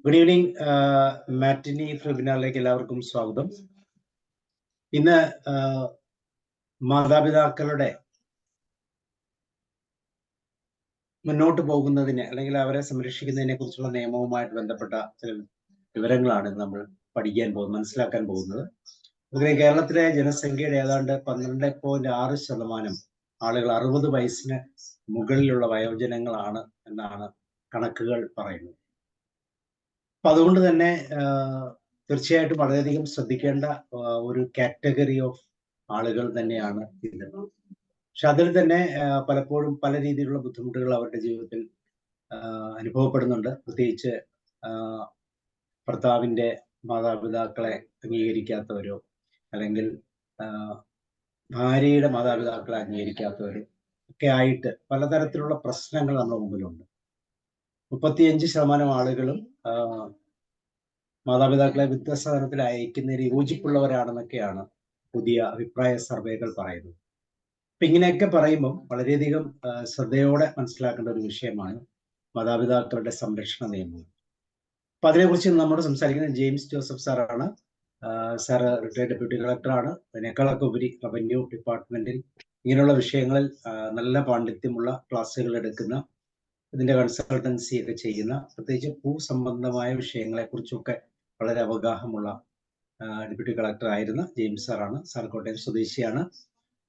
Good evening. മാറ്റിനി വെബിനാറിലേക്ക് എല്ലാവർക്കും സ്വാഗതം. ഇന്ന് മാതാപിതാക്കളുടെ മുന്നോട്ട് പോകുന്നതിന് അല്ലെങ്കിൽ അവരെ സംരക്ഷിക്കുന്നതിനെ കുറിച്ചുള്ള നിയമവുമായിട്ട് ബന്ധപ്പെട്ട ചില വിവരങ്ങളാണ് നമ്മൾ പഠിക്കാൻ പോകുന്നത്, മനസ്സിലാക്കാൻ പോകുന്നത്. അതുപോലെ കേരളത്തിലെ ജനസംഖ്യയുടെ ഏതാണ്ട് 12.6% ആളുകൾ 60 വയസ്സിന് മുകളിലുള്ള വയോജനങ്ങളാണ് എന്നാണ് കണക്കുകൾ പറയുന്നത്. അപ്പൊ അതുകൊണ്ട് തന്നെ തീർച്ചയായിട്ടും വളരെയധികം ശ്രദ്ധിക്കേണ്ട ഒരു കാറ്റഗറി ഓഫ് ആളുകൾ തന്നെയാണ് ഇത്. പക്ഷെ അതിൽ തന്നെ പലപ്പോഴും പല രീതിയിലുള്ള ബുദ്ധിമുട്ടുകൾ അവരുടെ ജീവിതത്തിൽ അനുഭവപ്പെടുന്നുണ്ട്. പ്രത്യേകിച്ച് ഭർത്താവിൻ്റെ മാതാപിതാക്കളെ അംഗീകരിക്കാത്തവരോ അല്ലെങ്കിൽ ഭാര്യയുടെ മാതാപിതാക്കളെ അംഗീകരിക്കാത്തവരോ ഒക്കെ ആയിട്ട് പലതരത്തിലുള്ള പ്രശ്നങ്ങൾ നമ്മുടെ മുമ്പിലുണ്ട്. 35% ആളുകളും മാതാപിതാക്കളെ വൃദ്ധസദനത്തിൽ അയക്കുന്നതിന് യോജിപ്പുള്ളവരാണെന്നൊക്കെയാണ് പുതിയ അഭിപ്രായ സർവേകൾ പറയുന്നത്. അപ്പൊ ഇങ്ങനെയൊക്കെ പറയുമ്പോൾ വളരെയധികം ശ്രദ്ധയോടെ മനസ്സിലാക്കേണ്ട ഒരു വിഷയമാണ് മാതാപിതാക്കളുടെ സംരക്ഷണ നിയമം. അപ്പൊ അതിനെക്കുറിച്ച് നമ്മൾ സംസാരിക്കുന്നത് ജെയിംസ് ജോസഫ് സാറാണ്. സാറ് റിട്ടയർഡ് ഡെപ്യൂട്ടി കളക്ടറാണ്. അതിനേക്കാളൊക്കെ ഉപരി റവന്യൂ ഡിപ്പാർട്ട്മെന്റിൽ ഇങ്ങനെയുള്ള വിഷയങ്ങളിൽ നല്ല പാണ്ഡിത്യമുള്ള ക്ലാസ്സുകൾ എടുക്കുന്ന, ഇതിന്റെ കൺസൾട്ടൻസി ഒക്കെ ചെയ്യുന്ന, പ്രത്യേകിച്ച് ഭൂസംബന്ധമായ വിഷയങ്ങളെ കുറിച്ചൊക്കെ വളരെ അവഗാഹമുള്ള ഡെപ്യൂട്ടി കളക്ടർ ആയിരുന്ന ജെയിംസ് സാറാണ്. സാർ കോട്ടയം സ്വദേശിയാണ്.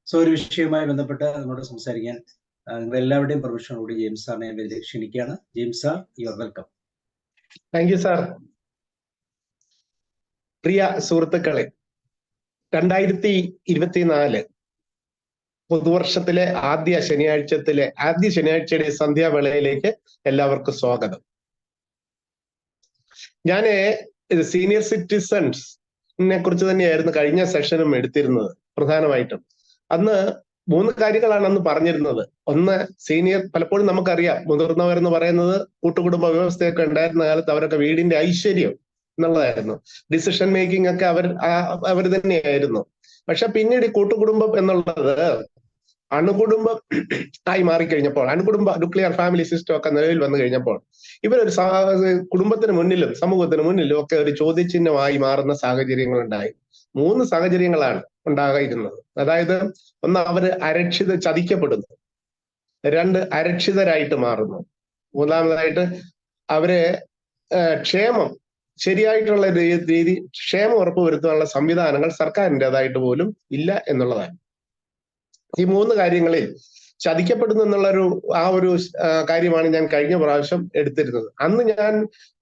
സോ ഒരു വിഷയവുമായി ബന്ധപ്പെട്ട് നമ്മോട് സംസാരിക്കാൻ നിങ്ങൾ എല്ലാവരുടെയും പെർമിഷനോട് ജെയിംസ് സാറിനെ ഞാൻ ക്ഷണിക്കുകയാണ്. James sir, you are welcome. Thank you sir. പ്രിയ സുഹൃത്തുക്കളെ, 2024 പുതുവർഷത്തിലെ ആദ്യ ശനിയാഴ്ചയുടെ സന്ധ്യാവേളയിലേക്ക് എല്ലാവർക്കും സ്വാഗതം. ഞാന് സീനിയർ സിറ്റിസൺസിനെ കുറിച്ച് തന്നെയായിരുന്നു കഴിഞ്ഞ സെഷനും എടുത്തിരുന്നത്. പ്രധാനമായിട്ടും അന്ന് 3 കാര്യങ്ങളാണ് അന്ന് പറഞ്ഞിരുന്നത്. ഒന്ന്, സീനിയർ, പലപ്പോഴും നമുക്കറിയാം മുതിർന്നവരെന്ന് പറയുന്നത് കൂട്ടുകുടുംബ വ്യവസ്ഥയൊക്കെ ഉണ്ടായിരുന്ന കാലത്ത് അവരൊക്കെ വീടിന്റെ ഐശ്വര്യം എന്നുള്ളതായിരുന്നു. ഡിസിഷൻ മേക്കിംഗ് ഒക്കെ അവർ തന്നെയായിരുന്നു. പക്ഷെ പിന്നീട് ഈ കൂട്ടുകുടുംബം എന്നുള്ളത് അണുകുടുംബം ആയി മാറിക്കഴിഞ്ഞപ്പോൾ, അണുകുടുംബ ന്യൂക്ലിയർ ഫാമിലി സിസ്റ്റം ഒക്കെ നിലവിൽ വന്നു കഴിഞ്ഞപ്പോൾ ഇവരൊരു കുടുംബത്തിന് മുന്നിലും സമൂഹത്തിന് മുന്നിലും ഒക്കെ ഒരു ചോദ്യചിഹ്നമായി മാറുന്ന സാഹചര്യങ്ങൾ ഉണ്ടായി. 3 സാഹചര്യങ്ങളാണ് ഉണ്ടായിരുന്നത്. അതായത്, ഒന്ന്, അവര് ചതിക്കപ്പെടുന്നു. 2, അരക്ഷിതരായിട്ട് മാറുന്നു. 3-ാമതായിട്ട് അവരെ ക്ഷേമം, ശരിയായിട്ടുള്ള രീതി ക്ഷേമം ഉറപ്പുവരുത്താനുള്ള സംവിധാനങ്ങൾ സർക്കാരിൻ്റെതായിട്ട് പോലും ഇല്ല എന്നുള്ളതാണ്. ഈ 3 കാര്യങ്ങളിൽ ചതിക്കപ്പെടുന്നു എന്നുള്ളൊരു ഒരു കാര്യമാണ് ഞാൻ കഴിഞ്ഞ പ്രാവശ്യം എടുത്തിരുന്നത്. അന്ന് ഞാൻ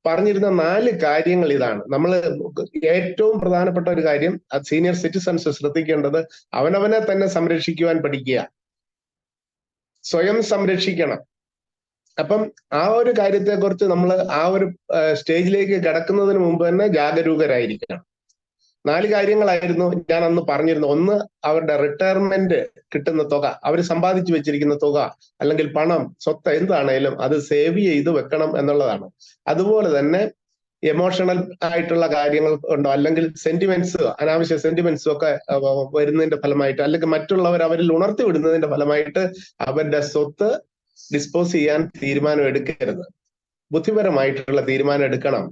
പറഞ്ഞിരുന്ന 4 കാര്യങ്ങൾ ഇതാണ്. നമ്മൾ ഏറ്റവും പ്രധാനപ്പെട്ട ഒരു കാര്യം സീനിയർ സിറ്റിസൺസ് ശ്രദ്ധിക്കേണ്ടത്, അവനവനെ തന്നെ സംരക്ഷിക്കുവാൻ പഠിക്കുക, സ്വയം സംരക്ഷിക്കണം. അപ്പം ആ ഒരു കാര്യത്തെക്കുറിച്ച് നമ്മൾ ആ ഒരു സ്റ്റേജിലേക്ക് കടക്കുന്നതിന് മുമ്പ് തന്നെ ജാഗരൂകരായിരിക്കണം. 4 കാര്യങ്ങളായിരുന്നു ഞാൻ അന്ന് പറഞ്ഞിരുന്നത്. ഒന്ന്, അവരുടെ റിട്ടയർമെന്റ് കിട്ടുന്ന തുക, അവർ സമ്പാദിച്ചു വെച്ചിരിക്കുന്ന തുക അല്ലെങ്കിൽ പണം, സ്വത്ത് എന്താണേലും അത് സേവ് ചെയ്ത് വെക്കണം എന്നുള്ളതാണ്. അതുപോലെ തന്നെ എമോഷണൽ ആയിട്ടുള്ള കാര്യങ്ങൾ ഉണ്ടോ, അല്ലെങ്കിൽ സെന്റിമെന്റ്സ്, അനാവശ്യ സെന്റിമെന്റ്സും ഒക്കെ വരുന്നതിന്റെ ഫലമായിട്ട്, അല്ലെങ്കിൽ മറ്റുള്ളവർ അവരിൽ ഉണർത്തി വിടുന്നതിന്റെ ഫലമായിട്ട് അവരുടെ സ്വത്ത് ഡിസ്പോസ് ചെയ്യാൻ തീരുമാനം എടുക്കരുത്. ബുദ്ധിപരമായിട്ടുള്ള തീരുമാനം എടുക്കണം.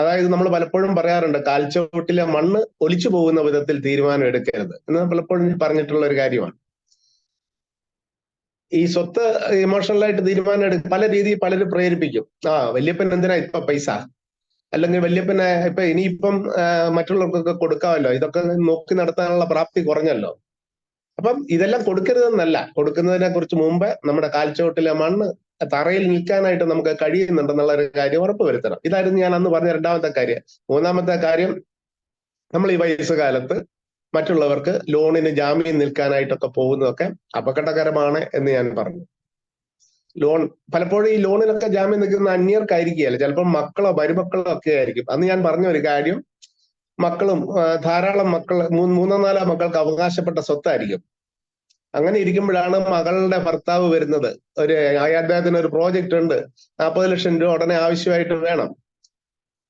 അതായത് നമ്മൾ പലപ്പോഴും പറയാറുണ്ട്, കാൽച്ചുവട്ടിലെ മണ്ണ് ഒലിച്ചു പോകുന്ന വിധത്തിൽ തീരുമാനം എടുക്കരുത് എന്ന് പലപ്പോഴും പറഞ്ഞിട്ടുള്ള ഒരു കാര്യമാണ്. ഈ സ്വത്ത് ഇമോഷണലായിട്ട് തീരുമാനം എടുക്കും പല രീതിയിൽ പലരും പ്രേരിപ്പിക്കും. വല്യപ്പൻ എന്തിനാ ഇപ്പൊ പൈസ, അല്ലെങ്കിൽ വല്യപ്പനെ ഇനിയിപ്പം മറ്റുള്ളവർക്കൊക്കെ കൊടുക്കാമല്ലോ, ഇതൊക്കെ നോക്കി നടത്താനുള്ള പ്രാപ്തി കുറഞ്ഞല്ലോ. അപ്പം ഇതെല്ലാം കൊടുക്കരുതെന്നല്ല, കൊടുക്കുന്നതിനെ കുറിച്ച് മുമ്പ് നമ്മുടെ കാൽച്ചുവട്ടിലെ മണ്ണ് തറയിൽ നിൽക്കാനായിട്ട് നമുക്ക് കഴിയുന്നുണ്ടെന്നുള്ള ഒരു കാര്യം ഉറപ്പുവരുത്തണം. ഇതായിരുന്നു ഞാൻ അന്ന് പറഞ്ഞ 2-ാമത്തെ കാര്യം. 3-ാമത്തെ കാര്യം, നമ്മൾ ഈ വയസ്സുകാലത്ത് മറ്റുള്ളവർക്ക് ലോണിന് ജാമ്യം നിൽക്കാനായിട്ടൊക്കെ പോകുന്നതൊക്കെ അപകടകരമാണ് എന്ന് ഞാൻ പറഞ്ഞു. പലപ്പോഴും ഈ ലോണിനൊക്കെ ജാമ്യം നിൽക്കുന്ന അന്യർക്കായിരിക്കുകയല്ല, ചിലപ്പോൾ മക്കളോ മരുമക്കളോ ഒക്കെ ആയിരിക്കും. അന്ന് ഞാൻ പറഞ്ഞ ഒരു കാര്യം, മക്കളും ധാരാളം മക്കൾ, 3-4 മക്കൾക്ക് അവകാശപ്പെട്ട സ്വത്തായിരിക്കും. അങ്ങനെ ഇരിക്കുമ്പോഴാണ് മകളുടെ ഭർത്താവ് വരുന്നത്. അദ്ദേഹത്തിന് ഒരു പ്രോജക്റ്റ് ഉണ്ട്, 40 ലക്ഷം രൂപ ഉടനെ ആവശ്യമായിട്ട് വേണം.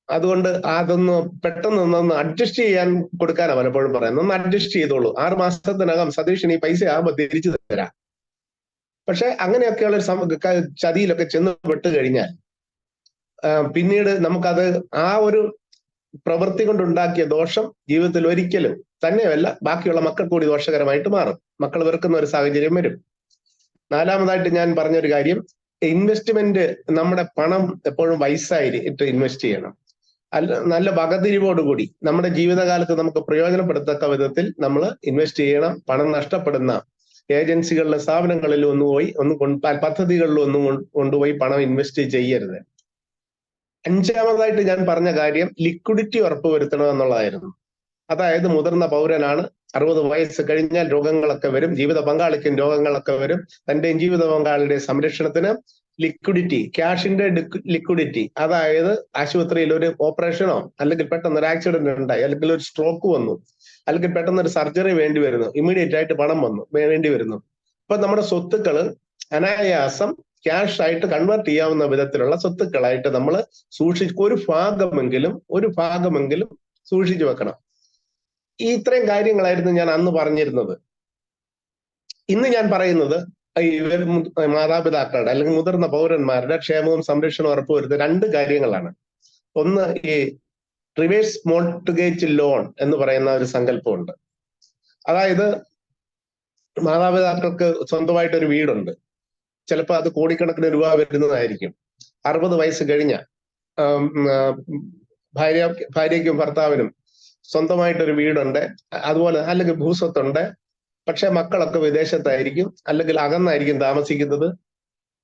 അതുകൊണ്ട് അതൊന്ന് പെട്ടെന്ന് അഡ്ജസ്റ്റ് ചെയ്യാൻ കൊടുക്കാനാണ് പലപ്പോഴും പറയുന്നത്. ഒന്ന് അഡ്ജസ്റ്റ് ചെയ്തോളൂ, 6 മാസത്തിനകം സതീഷിന് ഈ പൈസ ആകുമ്പോൾ തിരിച്ചു തരാം. പക്ഷെ അങ്ങനെയൊക്കെയുള്ള ഒരു ചതിയിലൊക്കെ ചെന്ന് പെട്ട് കഴിഞ്ഞാൽ പിന്നീട് നമുക്കത് ആ ഒരു പ്രവൃത്തി കൊണ്ടുണ്ടാക്കിയ ദോഷം ജീവിതത്തിൽ ഒരിക്കലും തന്നെയല്ല ബാക്കിയുള്ള മക്കൾ കൂടി ദോഷകരമായിട്ട് മാറും. മക്കൾ വെറുക്കുന്ന ഒരു സാഹചര്യം വരും. നാലാമതായിട്ട് ഞാൻ പറഞ്ഞൊരു കാര്യം, ഇൻവെസ്റ്റ്മെന്റ്, നമ്മുടെ പണം എപ്പോഴും വയസ്സായിട്ട് ഇൻവെസ്റ്റ് ചെയ്യണം. നല്ല വകതിരിവോടുകൂടി നമ്മുടെ ജീവിതകാലത്ത് നമുക്ക് പ്രയോജനപ്പെടുത്തക്ക വിധത്തിൽ നമ്മൾ ഇൻവെസ്റ്റ് ചെയ്യണം. പണം നഷ്ടപ്പെടുന്ന ഏജൻസികളിലെ സ്ഥാപനങ്ങളിൽ പദ്ധതികളിലൊന്നും കൊണ്ടുപോയി പണം ഇൻവെസ്റ്റ് ചെയ്യരുത്. അഞ്ചാമതായിട്ട് ഞാൻ പറഞ്ഞ കാര്യം ലിക്വിഡിറ്റി ഉറപ്പുവരുത്തണം എന്നുള്ളതായിരുന്നു. അതായത് മുതിർന്ന പൗരനാണ്, 60 വയസ്സ് കഴിഞ്ഞാൽ രോഗങ്ങളൊക്കെ വരും, ജീവിത പങ്കാളിക്കും രോഗങ്ങളൊക്കെ വരും. തന്റെയും ജീവിത പങ്കാളിയുടെ സംരക്ഷണത്തിന് ലിക്വിഡിറ്റി, ക്യാഷിന്റെ ലിക്വിഡിറ്റി, അതായത് ആശുപത്രിയിൽ ഒരു ഓപ്പറേഷനോ അല്ലെങ്കിൽ പെട്ടെന്ന് ഒരു ആക്സിഡന്റ് ഉണ്ടായി, അല്ലെങ്കിൽ ഒരു സ്ട്രോക്ക് വന്നു, അല്ലെങ്കിൽ പെട്ടെന്ന് ഒരു സർജറി വേണ്ടി വരുന്നു, ഇമ്മീഡിയറ്റ് ആയിട്ട് പണം വേണ്ടി വരുന്നു. അപ്പൊ നമ്മുടെ സ്വത്തുക്കൾ അനായാസം ക്യാഷ് ആയിട്ട് കൺവേർട്ട് ചെയ്യാവുന്ന വിധത്തിലുള്ള സ്വത്തുക്കളായിട്ട് നമ്മൾ ഒരു ഭാഗമെങ്കിലും സൂക്ഷിച്ചു വെക്കണം. ഇത്രയും കാര്യങ്ങളായിരുന്നു ഞാൻ അന്ന് പറഞ്ഞിരുന്നത്. ഇന്ന് ഞാൻ പറയുന്നത് മാതാപിതാക്കളുടെ അല്ലെങ്കിൽ മുതിർന്ന പൗരന്മാരുടെ ക്ഷേമവും സംരക്ഷണവും ഉറപ്പുവരുത്തുന്ന 2 കാര്യങ്ങളാണ്. ഒന്ന്, ഈ റിവേഴ്സ് മോർട്ട്ഗേജ് ലോൺ എന്ന് പറയുന്ന ഒരു സങ്കല്പമുണ്ട്. അതായത് മാതാപിതാക്കൾക്ക് സ്വന്തമായിട്ട് ഒരു വീടുണ്ട്, ചിലപ്പോൾ അത് കോടിക്കണക്കിന് രൂപ വരുന്നതായിരിക്കും. 60 വയസ്സ് കഴിഞ്ഞ ഭാര്യയ്ക്കും ഭർത്താവിനും സ്വന്തമായിട്ടൊരു വീടുണ്ട്, അതുപോലെ അല്ലെങ്കിൽ ഭൂസ്വത്തുണ്ട്. പക്ഷെ മക്കളൊക്കെ വിദേശത്തായിരിക്കും, അല്ലെങ്കിൽ അകന്നായിരിക്കും താമസിക്കുന്നത്.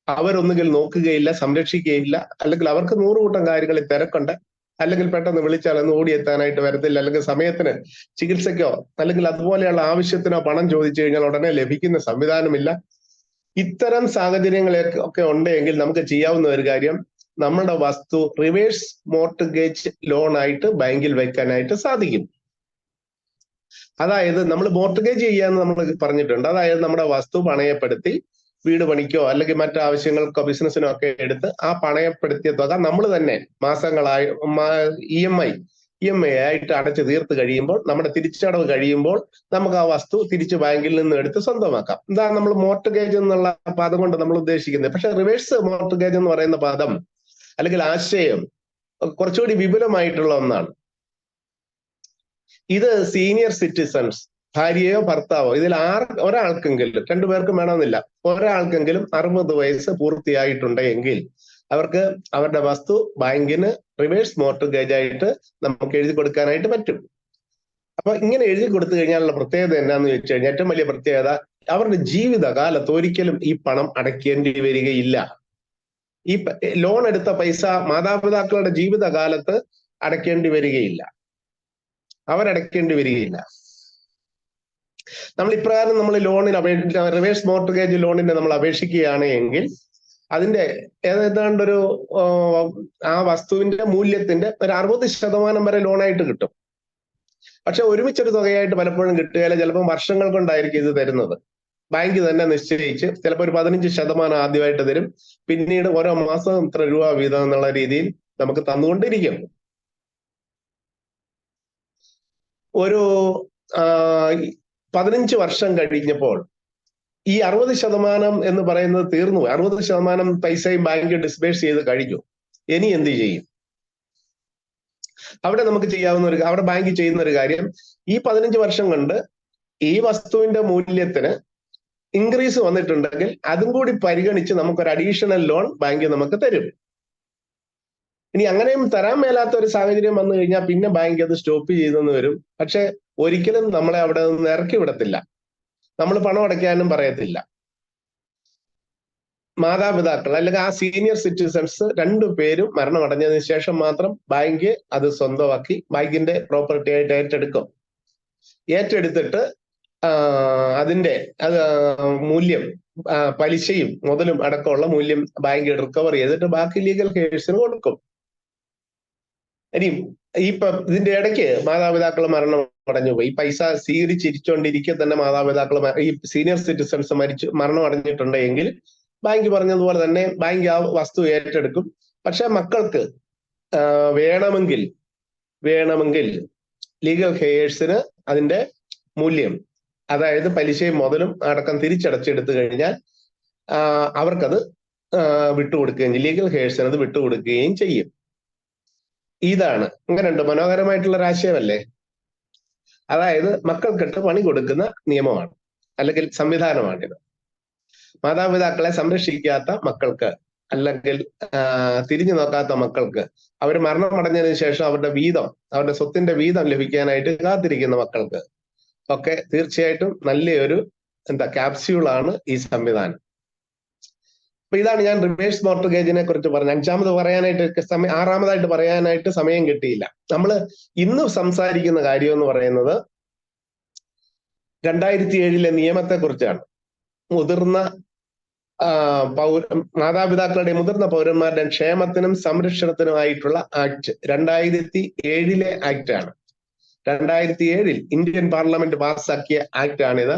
അവരൊന്നുകിൽ നോക്കുകയില്ല, സംരക്ഷിക്കുകയില്ല, അല്ലെങ്കിൽ അവർക്ക് 100 കൂട്ടം കാര്യങ്ങളിൽ തിരക്കുണ്ട്, അല്ലെങ്കിൽ പെട്ടെന്ന് വിളിച്ചാൽ ഒന്ന് ഓടിയെത്താനായിട്ട് വരത്തില്ല, അല്ലെങ്കിൽ സമയത്തിന് ചികിത്സയ്ക്കോ അല്ലെങ്കിൽ അതുപോലെയുള്ള ആവശ്യത്തിനോ പണം ചോദിച്ചു കഴിഞ്ഞാൽ ഉടനെ ലഭിക്കുന്ന സംവിധാനമില്ല. ഇത്തരം സാഹചര്യങ്ങളൊക്കെ ഉണ്ടെങ്കിൽ നമുക്ക് ചെയ്യാവുന്ന ഒരു കാര്യം, നമ്മുടെ വസ്തു റിവേഴ്സ് മോർട്ട്ഗേജ് ലോൺ ആയിട്ട് ബാങ്കിൽ വെക്കാനായിട്ട് സാധിക്കും. അതായത് നമ്മൾ മോർട്ട്ഗേജ് ചെയ്യാന്ന് നമ്മൾ പറഞ്ഞിട്ടുണ്ട്. അതായത് നമ്മുടെ വസ്തു പണയപ്പെടുത്തി വീട് പണിക്കോ അല്ലെങ്കിൽ മറ്റു ആവശ്യങ്ങൾക്കോ ബിസിനസ്സിനോ ഒക്കെ എടുത്ത് ആ പണയപ്പെടുത്തിയ തുക നമ്മൾ തന്നെ മാസങ്ങളായി ഇ എം ഐ ആയിട്ട് അടച്ചു തീർത്ത് കഴിയുമ്പോൾ, നമ്മുടെ തിരിച്ചടവ് കഴിയുമ്പോൾ നമുക്ക് ആ വസ്തു തിരിച്ച് ബാങ്കിൽ നിന്ന് എടുത്ത് സ്വന്തമാക്കാം. ഇതാണ് നമ്മൾ മോർട്ട്ഗേജ് എന്നുള്ള പദം കൊണ്ട് നമ്മൾ ഉദ്ദേശിക്കുന്നത്. പക്ഷെ റിവേഴ്സ് മോർട്ട്ഗേജ് എന്ന് പറയുന്ന പദം അല്ലെങ്കിൽ ആശയം കുറച്ചുകൂടി വിപുലമായിട്ടുള്ള ഒന്നാണ്. ഇത് സീനിയർ സിറ്റിസൺസ്, ഭാര്യയോ ഭർത്താവോ, ഇതിൽ ഒരാൾക്കെങ്കിലും, 2 പേർക്കും വേണമെന്നില്ല, ഒരാൾക്കെങ്കിലും 60 വയസ്സ് പൂർത്തിയായിട്ടുണ്ടെങ്കിൽ അവർക്ക് അവരുടെ വസ്തു ബാങ്കിന് റിവേഴ്സ് മോർട്ട്ഗേജ് ആയിട്ട് നമുക്ക് എഴുതി കൊടുക്കാനായിട്ട് പറ്റും. അപ്പൊ ഇങ്ങനെ എഴുതി കൊടുത്തു കഴിഞ്ഞാലുള്ള പ്രത്യേകത എന്താന്ന് ചോദിച്ചു കഴിഞ്ഞാൽ, ഏറ്റവും വലിയ പ്രത്യേകത, അവരുടെ ജീവിതകാലത്ത് ഒരിക്കലും ഈ പണം അടയ്ക്കേണ്ടി വരികയില്ല. ഈ ലോൺ എടുത്ത പൈസ മാതാപിതാക്കളുടെ ജീവിതകാലത്ത് അടയ്ക്കേണ്ടി വരികയില്ല, അവരടയ്ക്കേണ്ടി വരികയില്ല. നമ്മൾ ഇപ്രകാരം നമ്മൾ ലോണിന് റിവേഴ്സ് മോർട്ട്ഗേജ് ലോണിന് നമ്മൾ അപേക്ഷിക്കുകയാണ് എങ്കിൽ അതിന്റെ ഏതാണ്ടൊരു ആ വസ്തുവിന്റെ മൂല്യത്തിന്റെ ഒരു 60% വരെ ലോണായിട്ട് കിട്ടും. പക്ഷെ ഒരുമിച്ചൊരു തുകയായിട്ട് പലപ്പോഴും കിട്ടുകയില്ല. ചിലപ്പോൾ വർഷങ്ങൾ കൊണ്ടായിരിക്കും ഇത് തരുന്നത്. ബാങ്ക് തന്നെ നിശ്ചയിച്ച് ചിലപ്പോൾ ഒരു 15% ആദ്യമായിട്ട് തരും, പിന്നീട് ഓരോ മാസവും ഇത്ര രൂപ വീതം എന്നുള്ള രീതിയിൽ നമുക്ക് തന്നുകൊണ്ടിരിക്കും. ഒരു 15 വർഷം കഴിഞ്ഞപ്പോൾ ഈ 60% എന്ന് പറയുന്നത് തീർന്നു. 60% പൈസയും ബാങ്ക് ഡിസ്ബേഴ്സ് ചെയ്ത് കഴിഞ്ഞു. ഇനി എന്ത് ചെയ്യും? അവിടെ നമുക്ക് ചെയ്യാവുന്ന അവിടെ ബാങ്ക് ചെയ്യുന്ന ഒരു കാര്യം, ഈ 15 വർഷം കൊണ്ട് ഈ വസ്തുവിന്റെ മൂല്യത്തിന് ഇൻക്രീസ് വന്നിട്ടുണ്ടെങ്കിൽ അതും കൂടി പരിഗണിച്ച് നമുക്കൊരു അഡീഷണൽ ലോൺ ബാങ്ക് നമുക്ക് തരും. ഇനി അങ്ങനെയും തരാൻ മേലാത്ത ഒരു സാഹചര്യം വന്നു കഴിഞ്ഞാൽ പിന്നെ ബാങ്ക് അത് സ്റ്റോപ്പ് ചെയ്തെന്ന് വരും. പക്ഷെ ഒരിക്കലും നമ്മളെ അവിടെ നിന്ന് ഇറക്കി വിടത്തില്ല, നമ്മൾ പണം അടയ്ക്കാനും പറയത്തില്ല. മാതാപിതാക്കൾ അല്ലെങ്കിൽ ആ സീനിയർ സിറ്റിസൺസ് 2 പേരും മരണമടഞ്ഞതിന് ശേഷം മാത്രം ബാങ്ക് അത് സ്വന്തമാക്കി ബാങ്കിന്റെ പ്രോപ്പർട്ടി ആയിട്ട് ഏറ്റെടുത്തിട്ട് അതിന്റെ മൂല്യം, പലിശയും മുതലും അടക്കമുള്ള മൂല്യം ബാങ്ക് റിക്കവർ ചെയ്തിട്ട് ബാക്കി ലീഗൽ ഹെയർസിന് കൊടുക്കും. ഇനി ഇതിന്റെ ഇടയ്ക്ക് മാതാപിതാക്കൾ മരണമടഞ്ഞു പോയി, പൈസ സ്വീകരിച്ചിരിച്ചുകൊണ്ടിരിക്കെ തന്നെ മാതാപിതാക്കൾ ഈ സീനിയർ സിറ്റിസൺസ് മരണമടഞ്ഞിട്ടുണ്ടെങ്കിൽ ബാങ്ക് പറഞ്ഞതുപോലെ തന്നെ ബാങ്ക് ആ വസ്തു ഏറ്റെടുക്കും. പക്ഷെ മക്കൾക്ക് വേണമെങ്കിൽ ലീഗൽ ഹെയർസിന് അതിന്റെ മൂല്യം, അതായത് പലിശയും മുതലും അടക്കം തിരിച്ചടച്ചെടുത്തു കഴിഞ്ഞാൽ അവർക്കത് വിട്ടുകൊടുക്കുകയും ലീഗൽ ഹെയർസിന് അത് വിട്ടുകൊടുക്കുകയും ചെയ്യും. ഇതാണ് ഇങ്ങനെയുണ്ട് മനോഹരമായിട്ടുള്ള ഒരു ആശയമല്ലേ? അതായത് മക്കൾക്കിട്ട് പണി കൊടുക്കുന്ന നിയമമാണ് അല്ലെങ്കിൽ സംവിധാനമാണിത്. മാതാപിതാക്കളെ സംരക്ഷിക്കാത്ത മക്കൾക്ക് അല്ലെങ്കിൽ തിരിഞ്ഞു നോക്കാത്ത മക്കൾക്ക്, അവർ മരണമടഞ്ഞതിന് ശേഷം അവരുടെ സ്വത്തിന്റെ വീതം ലഭിക്കാനായിട്ട് കാത്തിരിക്കുന്ന മക്കൾക്ക് ഒക്കെ തീർച്ചയായിട്ടും നല്ലൊരു ക്യാപ്സ്യൂളാണ് ഈ സംവിധാനം. അപ്പൊ ഇതാണ് ഞാൻ റിവേഴ്സ് മോർട്ടഗേജിനെ കുറിച്ച് പറഞ്ഞത്. ആറാമതായിട്ട് പറയാനായിട്ട് സമയം കിട്ടിയില്ല. നമ്മൾ ഇന്ന് സംസാരിക്കുന്ന കാര്യം എന്ന് പറയുന്നത് 2007 നിയമത്തെ കുറിച്ചാണ്. മാതാപിതാക്കളുടെ മുതിർന്ന പൗരന്മാരുടെ ക്ഷേമത്തിനും സംരക്ഷണത്തിനുമായിട്ടുള്ള ആക്ട് 2007 ആക്ട് ആണ്. 2007 ഇന്ത്യൻ പാർലമെന്റ് പാസ്സാക്കിയ ആക്ട് ആണിത്.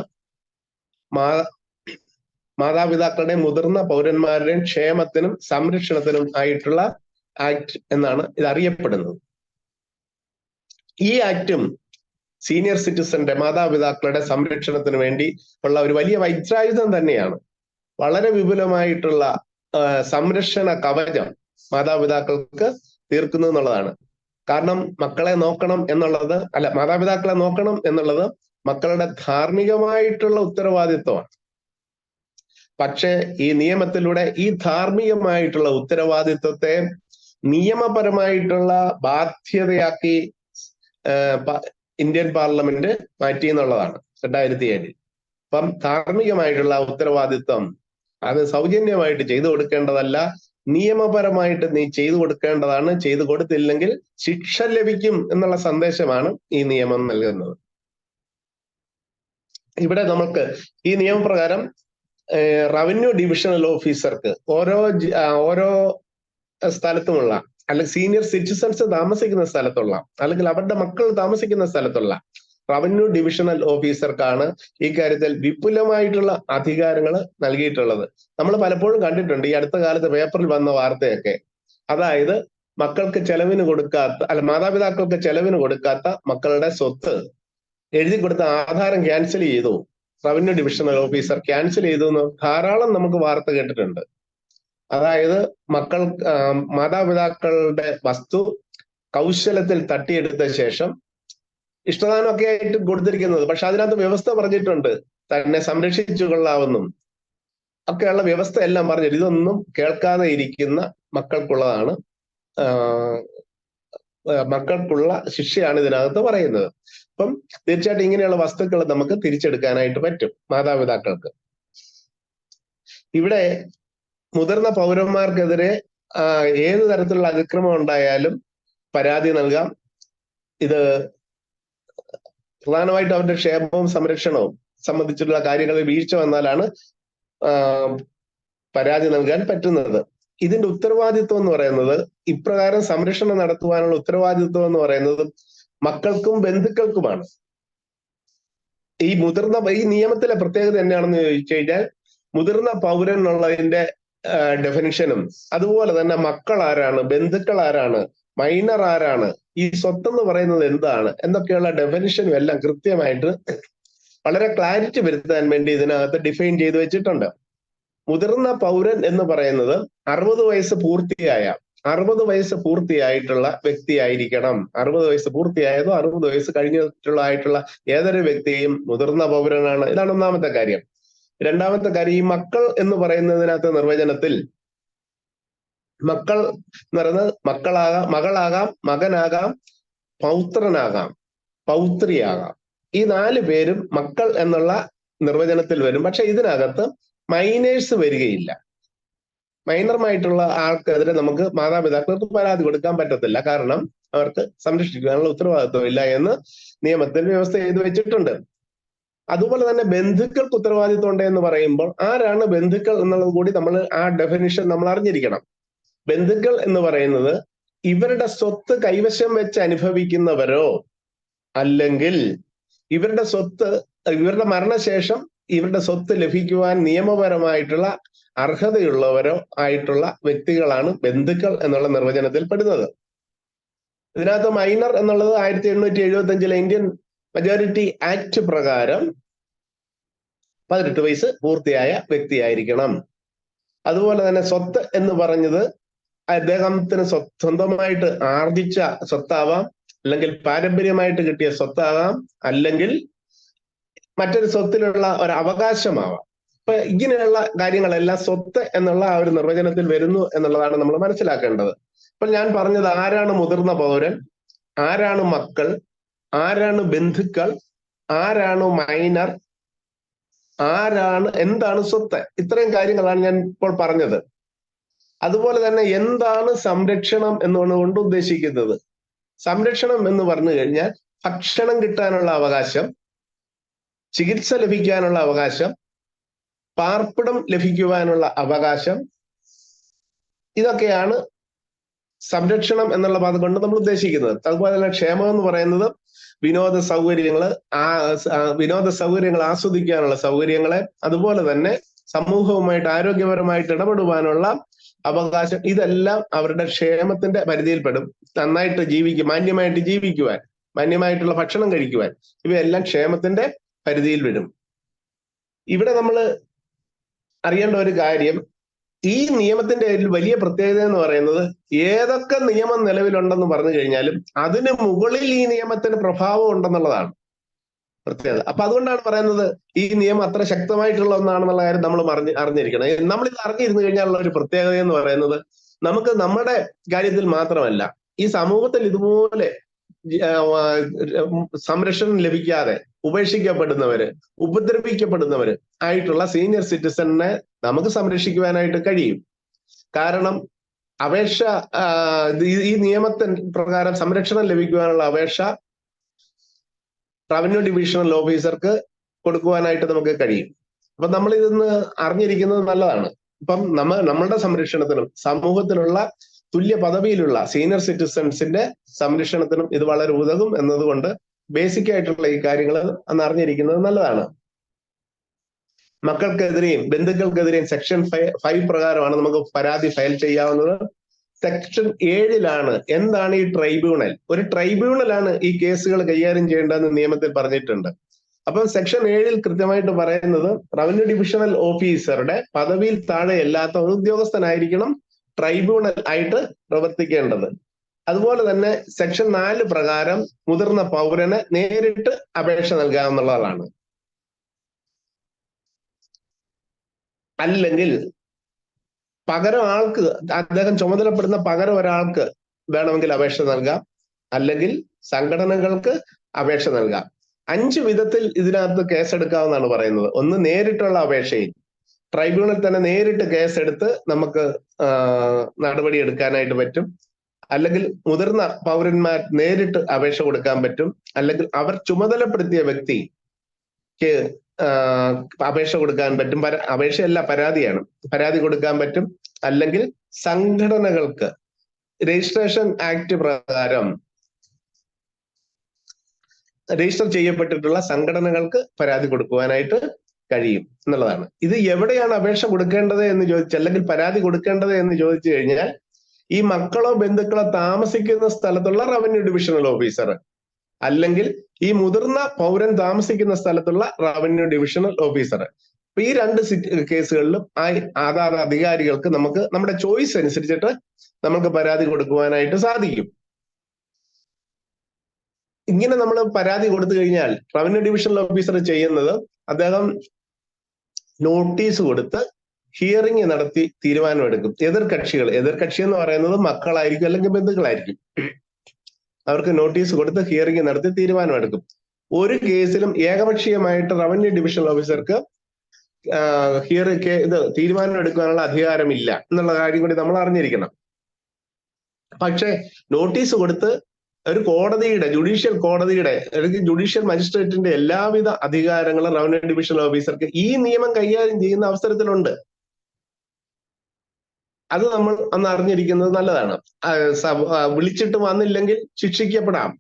മാതാപിതാക്കളുടെ മുതിർന്ന പൗരന്മാരുടെ ക്ഷേമത്തിനും സംരക്ഷണത്തിനും ആയിട്ടുള്ള ആക്ട് എന്നാണ് ഇത് അറിയപ്പെടുന്നത്. ഈ ആക്ടും സീനിയർ സിറ്റിസന്റെ മാതാപിതാക്കളുടെ സംരക്ഷണത്തിന് വേണ്ടി ഉള്ള ഒരു വലിയ വജ്രായുധം തന്നെയാണ്. വളരെ വിപുലമായിട്ടുള്ള സംരക്ഷണ കവചം മാതാപിതാക്കൾക്ക് തീർക്കുന്നു എന്നുള്ളതാണ്. കാരണം മാതാപിതാക്കളെ നോക്കണം എന്നുള്ളത് മക്കളുടെ ധാർമ്മികമായിട്ടുള്ള ഉത്തരവാദിത്വമാണ്. പക്ഷേ ഈ നിയമത്തിലൂടെ ഈ ധാർമ്മികമായിട്ടുള്ള ഉത്തരവാദിത്വത്തെ നിയമപരമായിട്ടുള്ള ബാധ്യതയാക്കി ഇന്ത്യൻ പാർലമെന്റ് മാറ്റി എന്നുള്ളതാണ് 2007. അപ്പം ധാർമ്മികമായിട്ടുള്ള ഉത്തരവാദിത്വം അത് സൗജന്യമായിട്ട് ചെയ്തു കൊടുക്കേണ്ടതല്ല, നിയമപരമായിട്ട് നീ ചെയ്തു കൊടുക്കേണ്ടതാണ്. ചെയ്തു കൊടുത്തില്ലെങ്കിൽ ശിക്ഷ ലഭിക്കും എന്നുള്ള സന്ദേശമാണ് ഈ നിയമം നൽകുന്നത്. ഇവിടെ നമുക്ക് ഈ നിയമപ്രകാരം റവന്യൂ ഡിവിഷണൽ ഓഫീസർക്ക് ഓരോ സ്ഥലത്തുമുള്ള അല്ലെങ്കിൽ സീനിയർ സിറ്റിസൺസ് താമസിക്കുന്ന സ്ഥലത്തുള്ള അല്ലെങ്കിൽ അവരുടെ മക്കൾ താമസിക്കുന്ന സ്ഥലത്തുള്ള റവന്യൂ ഡിവിഷണൽ ഓഫീസർക്കാണ് ഈ കാര്യത്തിൽ വിപുലമായിട്ടുള്ള അധികാരങ്ങൾ നൽകിയിട്ടുള്ളത്. നമ്മൾ പലപ്പോഴും കണ്ടിട്ടുണ്ട് ഈ അടുത്ത കാലത്ത് പേപ്പറിൽ വന്ന വാർത്തയൊക്കെ. അതായത് മാതാപിതാക്കൾക്ക് ചെലവിന് കൊടുക്കാത്ത മക്കളുടെ സ്വത്ത് എഴുതി കൊടുത്ത ആധാരം ക്യാൻസൽ ചെയ്തു, റവന്യൂ ഡിവിഷണൽ ഓഫീസർ ക്യാൻസൽ ചെയ്തു എന്ന് ധാരാളം നമുക്ക് വാർത്ത കേട്ടിട്ടുണ്ട്. അതായത് മാതാപിതാക്കളുടെ വസ്തു കൗശലത്തിൽ തട്ടിയെടുത്ത ശേഷം ഇഷ്ടദാനമൊക്കെ ആയിട്ട് കൊടുത്തിരിക്കുന്നത്, പക്ഷെ അതിനകത്ത് വ്യവസ്ഥ പറഞ്ഞിട്ടുണ്ട് തന്നെ സംരക്ഷിച്ചു കൊള്ളാവുന്നും ഒക്കെയുള്ള വ്യവസ്ഥ എല്ലാം പറഞ്ഞിട്ട് ഇതൊന്നും കേൾക്കാതെ ഇരിക്കുന്ന മക്കൾക്കുള്ള ശിക്ഷയാണ് ഇതിനകത്ത് പറയുന്നത്. അപ്പം തീർച്ചയായിട്ടും ഇങ്ങനെയുള്ള വസ്തുക്കൾ നമുക്ക് തിരിച്ചെടുക്കാനായിട്ട് പറ്റും മാതാപിതാക്കൾക്ക്. ഇവിടെ മുതിർന്ന പൗരന്മാർക്കെതിരെ ഏത് തരത്തിലുള്ള അതിക്രമം ഉണ്ടായാലും പരാതി നൽകാം. ഇത് പ്രധാനമായിട്ടും അവരുടെ ക്ഷേമവും സംരക്ഷണവും സംബന്ധിച്ചിട്ടുള്ള കാര്യങ്ങളിൽ വീഴ്ച വന്നാലാണ് പരാതി നൽകാൻ പറ്റുന്നത്. ഇതിന്റെ ഉത്തരവാദിത്വം എന്ന് പറയുന്നത്, ഇപ്രകാരം സംരക്ഷണം നടത്തുവാനുള്ള ഉത്തരവാദിത്വം എന്ന് പറയുന്നത് മക്കൾക്കും ബന്ധുക്കൾക്കുമാണ്. ഈ നിയമത്തിലെ പ്രത്യേകത എന്നാണെന്ന് ചോദിച്ചു കഴിഞ്ഞാൽ, മുതിർന്ന പൗരൻ എന്നുള്ളതിന്റെ ഡെഫിനിഷനും അതുപോലെ തന്നെ മക്കൾ ആരാണ്, ബന്ധുക്കൾ ആരാണ്, മൈനർ ആരാണ്, ഈ സ്വത്തെന്ന് പറയുന്നത് എന്താണ് എന്നൊക്കെയുള്ള ഡെഫിനിഷനും എല്ലാം കൃത്യമായിട്ട് വളരെ ക്ലാരിറ്റി വരുത്താൻ വേണ്ടി ഇതിനകത്ത് ഡിഫൈൻ ചെയ്ത് വെച്ചിട്ടുണ്ട്. മുതിർന്ന പൗരൻ എന്ന് പറയുന്നത് 60 വയസ്സ് പൂർത്തിയായിട്ടുള്ള വ്യക്തിയായിരിക്കണം. 60 വയസ്സ് പൂർത്തിയായതോ 60 വയസ്സ് കഴിഞ്ഞിട്ടുള്ള ഏതൊരു വ്യക്തിയും മുതിർന്ന പൗരനാണ്. ഇതാണ് ഒന്നാമത്തെ കാര്യം. രണ്ടാമത്തെ കാര്യം, ഈ മക്കൾ എന്ന് പറയുന്നതിനകത്ത് നിർവചനത്തിൽ മക്കൾ എന്ന് പറയുന്നത് മകളാകാം, മകനാകാം, പൗത്രനാകാം, പൗത്രിയാകാം. ഈ 4 പേരും മക്കൾ എന്നുള്ള നിർവചനത്തിൽ വരും. പക്ഷെ ഇതിനകത്ത് മൈനേഴ്സ് വരികയില്ല. മൈനറുമായിട്ടുള്ള ആൾക്കെതിരെ നമുക്ക് മാതാപിതാക്കൾക്ക് പരാതി കൊടുക്കാൻ പറ്റത്തില്ല. കാരണം അവർക്ക് സംരക്ഷിക്കാനുള്ള ഉത്തരവാദിത്വം ഇല്ല എന്ന് നിയമത്തിൽ വ്യവസ്ഥ ചെയ്ത് വെച്ചിട്ടുണ്ട്. അതുപോലെ തന്നെ ബന്ധുക്കൾക്ക് ഉത്തരവാദിത്വം ഉണ്ട് എന്ന് പറയുമ്പോൾ ആരാണ് ബന്ധുക്കൾ എന്നുള്ളത് കൂടി നമ്മൾ ആ ഡെഫിനിഷൻ നമ്മൾ അറിഞ്ഞിരിക്കണം. ബന്ധുക്കൾ എന്ന് പറയുന്നത് ഇവരുടെ സ്വത്ത് കൈവശം വെച്ച് അനുഭവിക്കുന്നവരോ അല്ലെങ്കിൽ ഇവരുടെ മരണശേഷം ഇവരുടെ സ്വത്ത് ലഭിക്കുവാൻ നിയമപരമായിട്ടുള്ള അർഹതയുള്ളവരോ ആയിട്ടുള്ള വ്യക്തികളാണ് ബന്ധുക്കൾ എന്നുള്ള നിർവചനത്തിൽ പെടുന്നത്. ഇതിനകത്ത് മൈനർ എന്നുള്ളത് 1875 ഇന്ത്യൻ മജോറിറ്റി ആക്ട് പ്രകാരം 18 വയസ്സ് പൂർത്തിയായ വ്യക്തിയായിരിക്കണം. അതുപോലെ തന്നെ സ്വത്ത് എന്ന് പറഞ്ഞത് അദ്ദേഹത്തിന് സ്വന്തമായിട്ട് ആർജിച്ച സ്വത്താവാം, അല്ലെങ്കിൽ പാരമ്പര്യമായിട്ട് കിട്ടിയ സ്വത്താകാം, അല്ലെങ്കിൽ മറ്റൊരു സ്വത്തിലുള്ള ഒരു അവകാശമാവാം. അപ്പൊ ഇങ്ങനെയുള്ള കാര്യങ്ങളെല്ലാം സ്വത്ത് എന്നുള്ള ആ ഒരു നിർവചനത്തിൽ വരുന്നു എന്നുള്ളതാണ് നമ്മൾ മനസ്സിലാക്കേണ്ടത്. അപ്പൊ ഞാൻ പറഞ്ഞത് ആരാണ് മുതിർന്ന പൗരൻ, ആരാണ് മക്കൾ, ആരാണ് ബന്ധുക്കൾ, ആരാണ് മൈനർ, എന്താണ് സ്വത്ത്, ഇത്രയും കാര്യങ്ങളാണ് ഞാൻ ഇപ്പോൾ പറഞ്ഞത്. അതുപോലെ തന്നെ എന്താണ് സംരക്ഷണം എന്നുകൊണ്ട് ഉദ്ദേശിക്കുന്നത്? സംരക്ഷണം എന്ന് പറഞ്ഞു കഴിഞ്ഞാൽ ഭക്ഷണം കിട്ടാനുള്ള അവകാശം, ചികിത്സ ലഭിക്കാനുള്ള അവകാശം, പാർപ്പിടം ലഭിക്കുവാനുള്ള അവകാശം, ഇതൊക്കെയാണ് സംരക്ഷണം എന്നുള്ള പദം കൊണ്ട് നമ്മൾ ഉദ്ദേശിക്കുന്നത്. അതുപോലെ തന്നെ ക്ഷേമം എന്ന് പറയുന്നത് വിനോദ സൗകര്യങ്ങൾ ആസ്വദിക്കാനുള്ള സൗകര്യങ്ങളെ, അതുപോലെ തന്നെ സമൂഹവുമായിട്ട് ആരോഗ്യപരമായിട്ട് ഇടപെടുവാനുള്ള അവകാശം, ഇതെല്ലാം അവരുടെ ക്ഷേമത്തിന്റെ പരിധിയിൽപ്പെടും. നന്നായിട്ട് മാന്യമായിട്ട് ജീവിക്കുവാൻ, മാന്യമായിട്ടുള്ള ഭക്ഷണം കഴിക്കുവാൻ, ഇവയെല്ലാം ക്ഷേമത്തിന്റെ പരിധിയിൽ വരും. ഇവിടെ നമ്മൾ അറിയേണ്ട ഒരു കാര്യം, ഈ നിയമത്തിന്റെ വലിയ പ്രത്യേകത എന്ന് പറയുന്നത് ഏതൊക്കെ നിയമം നിലവിലുണ്ടെന്ന് പറഞ്ഞു കഴിഞ്ഞാലും അതിന് മുകളിൽ ഈ നിയമത്തിന് പ്രഭാവം ഉണ്ടെന്നുള്ളതാണ് പ്രത്യേകത. അപ്പൊ അതുകൊണ്ടാണ് പറയുന്നത് ഈ നിയമം അത്ര ശക്തമായിട്ടുള്ള ഒന്നാണെന്നുള്ള കാര്യം നമ്മൾ അറിഞ്ഞിരിക്കണം. നമ്മളിത് അറിഞ്ഞിരുന്നു കഴിഞ്ഞാലുള്ള ഒരു പ്രത്യേകത എന്ന് പറയുന്നത്, നമുക്ക് നമ്മുടെ കാര്യത്തിൽ മാത്രമല്ല, ഈ സമൂഹത്തിൽ ഇതുപോലെ സംരക്ഷണം ലഭിക്കാതെ ഉപേക്ഷിക്കപ്പെടുന്നവര്, ഉപദ്രവിക്കപ്പെടുന്നവര് ആയിട്ടുള്ള സീനിയർ സിറ്റിസണിനെ നമുക്ക് സംരക്ഷിക്കുവാനായിട്ട് കഴിയും. കാരണം അപേക്ഷ, ഈ നിയമത്തിന് പ്രകാരം സംരക്ഷണം ലഭിക്കുവാനുള്ള അപേക്ഷ റവന്യൂ ഡിവിഷണൽ ഓഫീസർക്ക് കൊടുക്കുവാനായിട്ട് നമുക്ക് കഴിയും. അപ്പൊ നമ്മൾ ഇതൊന്ന് അറിഞ്ഞിരിക്കുന്നത് നല്ലതാണ്. ഇപ്പം നമ്മളുടെ സംരക്ഷണത്തിനും സമൂഹത്തിലുള്ള തുല്യ പദവിയിലുള്ള സീനിയർ സിറ്റിസൺസിന്റെ സംരക്ഷണത്തിനും ഇത് വളരെ ഉതകും എന്നതുകൊണ്ട് ബേസിക് ആയിട്ടുള്ള ഈ കാര്യങ്ങൾ അന്ന് അറിഞ്ഞിരിക്കുന്നത് നല്ലതാണ്. മക്കൾക്കെതിരെയും ബന്ധുക്കൾക്കെതിരെയും സെക്ഷൻ 5 പ്രകാരമാണ് നമുക്ക് പരാതി ഫയൽ ചെയ്യാവുന്നത്. സെക്ഷൻ 7 എന്താണ് ഈ ട്രൈബ്യൂണൽ? ഒരു ട്രൈബ്യൂണലാണ് ഈ കേസുകൾ കൈകാര്യം ചെയ്യേണ്ടതെന്ന് നിയമത്തിൽ പറഞ്ഞിട്ടുണ്ട്. അപ്പം സെക്ഷൻ 7 കൃത്യമായിട്ട് പറയുന്നത് റവന്യൂ ഡിവിഷണൽ ഓഫീസറുടെ പദവിയിൽ താഴെ അല്ലാത്ത ഒരു ഉദ്യോഗസ്ഥനായിരിക്കണം ട്രൈബ്യൂണൽ ആയിട്ട് പ്രവർത്തിക്കേണ്ടത്. അതുപോലെ തന്നെ സെക്ഷൻ 4 പ്രകാരം മുതിർന്ന പൗരന് നേരിട്ട് അപേക്ഷ നൽകാവുന്നതാണ്. അല്ലെങ്കിൽ പകരം ആൾക്ക്, അദ്ദേഹം ചുമതലപ്പെടുന്ന പകരം ഒരാൾക്ക് വേണമെങ്കിൽ അപേക്ഷ നൽകാം, അല്ലെങ്കിൽ സംഘടനകൾക്ക് അപേക്ഷ നൽകാം. 5 വിധത്തിൽ ഇതിനകത്ത് കേസെടുക്കാമെന്നാണ് പറയുന്നത്. ഒന്ന്, നേരിട്ടുള്ള അപേക്ഷയിൽ ട്രൈബ്യൂണൽ തന്നെ നേരിട്ട് കേസെടുത്ത് നമുക്ക് നടപടി എടുക്കാനായിട്ട് പറ്റും. അല്ലെങ്കിൽ മുതിർന്ന പൗരന്മാർ നേരിട്ട് അപേക്ഷ കൊടുക്കാൻ പറ്റും. അല്ലെങ്കിൽ അവർ ചുമതലപ്പെടുത്തിയ വ്യക്തിക്ക് അപേക്ഷ കൊടുക്കാൻ പറ്റും. അപേക്ഷയല്ല, പരാതി കൊടുക്കാൻ പറ്റും. അല്ലെങ്കിൽ സംഘടനകൾക്ക് രജിസ്ട്രേഷൻ ആക്ട് പ്രകാരം രജിസ്റ്റർ ചെയ്യപ്പെട്ടിട്ടുള്ള സംഘടനകൾക്ക് പരാതി കൊടുക്കുവാനായിട്ട് കഴിയും എന്നുള്ളതാണ്. ഇത് എവിടെയാണ് അപേക്ഷ കൊടുക്കേണ്ടത് എന്ന് ചോദിച്ചാൽ, അല്ലെങ്കിൽ പരാതി കൊടുക്കേണ്ടത് എന്ന് ചോദിച്ചു കഴിഞ്ഞാൽ, ഈ മക്കളോ ബന്ധുക്കളോ താമസിക്കുന്ന സ്ഥലത്തുള്ള റവന്യൂ ഡിവിഷണൽ ഓഫീസർ, അല്ലെങ്കിൽ ഈ മുതിർന്ന പൗരൻ താമസിക്കുന്ന സ്ഥലത്തുള്ള റവന്യൂ ഡിവിഷണൽ ഓഫീസർ. അപ്പൊ ഈ 2 കേസുകളിലും ആധാർ അധികാരികൾക്ക് നമുക്ക് നമ്മുടെ ചോയ്സ് അനുസരിച്ചിട്ട് നമുക്ക് പരാതി കൊടുക്കുവാനായിട്ട് സാധിക്കും. ഇങ്ങനെ നമ്മൾ പരാതി കൊടുത്തു കഴിഞ്ഞാൽ റവന്യൂ ഡിവിഷണൽ ഓഫീസർ ചെയ്യുന്നത്, അദ്ദേഹം നോട്ടീസ് കൊടുത്ത് ഹിയറിംഗ് നടത്തി തീരുമാനമെടുക്കും. എതിർകക്ഷി എന്ന് പറയുന്നത് മക്കളായിരിക്കും, അല്ലെങ്കിൽ ബന്ധുക്കളായിരിക്കും. അവർക്ക് നോട്ടീസ് കൊടുത്ത് ഹിയറിംഗ് നടത്തി തീരുമാനമെടുക്കും. ഒരു കേസിലും ഏകപക്ഷീയമായിട്ട് റവന്യൂ ഡിവിഷണൽ ഓഫീസർക്ക് തീരുമാനം എടുക്കാനുള്ള അധികാരമില്ല എന്നുള്ള കാര്യം കൂടി നമ്മൾ അറിഞ്ഞിരിക്കണം. പക്ഷെ നോട്ടീസ് കൊടുത്ത് ഒരു ജുഡീഷ്യൽ കോടതിയുടെ അല്ലെങ്കിൽ ജുഡീഷ്യൽ മജിസ്ട്രേറ്റിന്റെ എല്ലാവിധ അധികാരങ്ങളും റവന്യൂ ഡിവിഷണൽ ഓഫീസർക്ക് ഈ നിയമം കൈകാര്യം ചെയ്യുന്ന അവസരത്തിലുണ്ട്. അത് നമ്മൾ അന്ന് അറിഞ്ഞിരിക്കുന്നത് നല്ലതാണ്. വിളിച്ചിട്ട് വന്നില്ലെങ്കിൽ ശിക്ഷിക്കപ്പെടാം,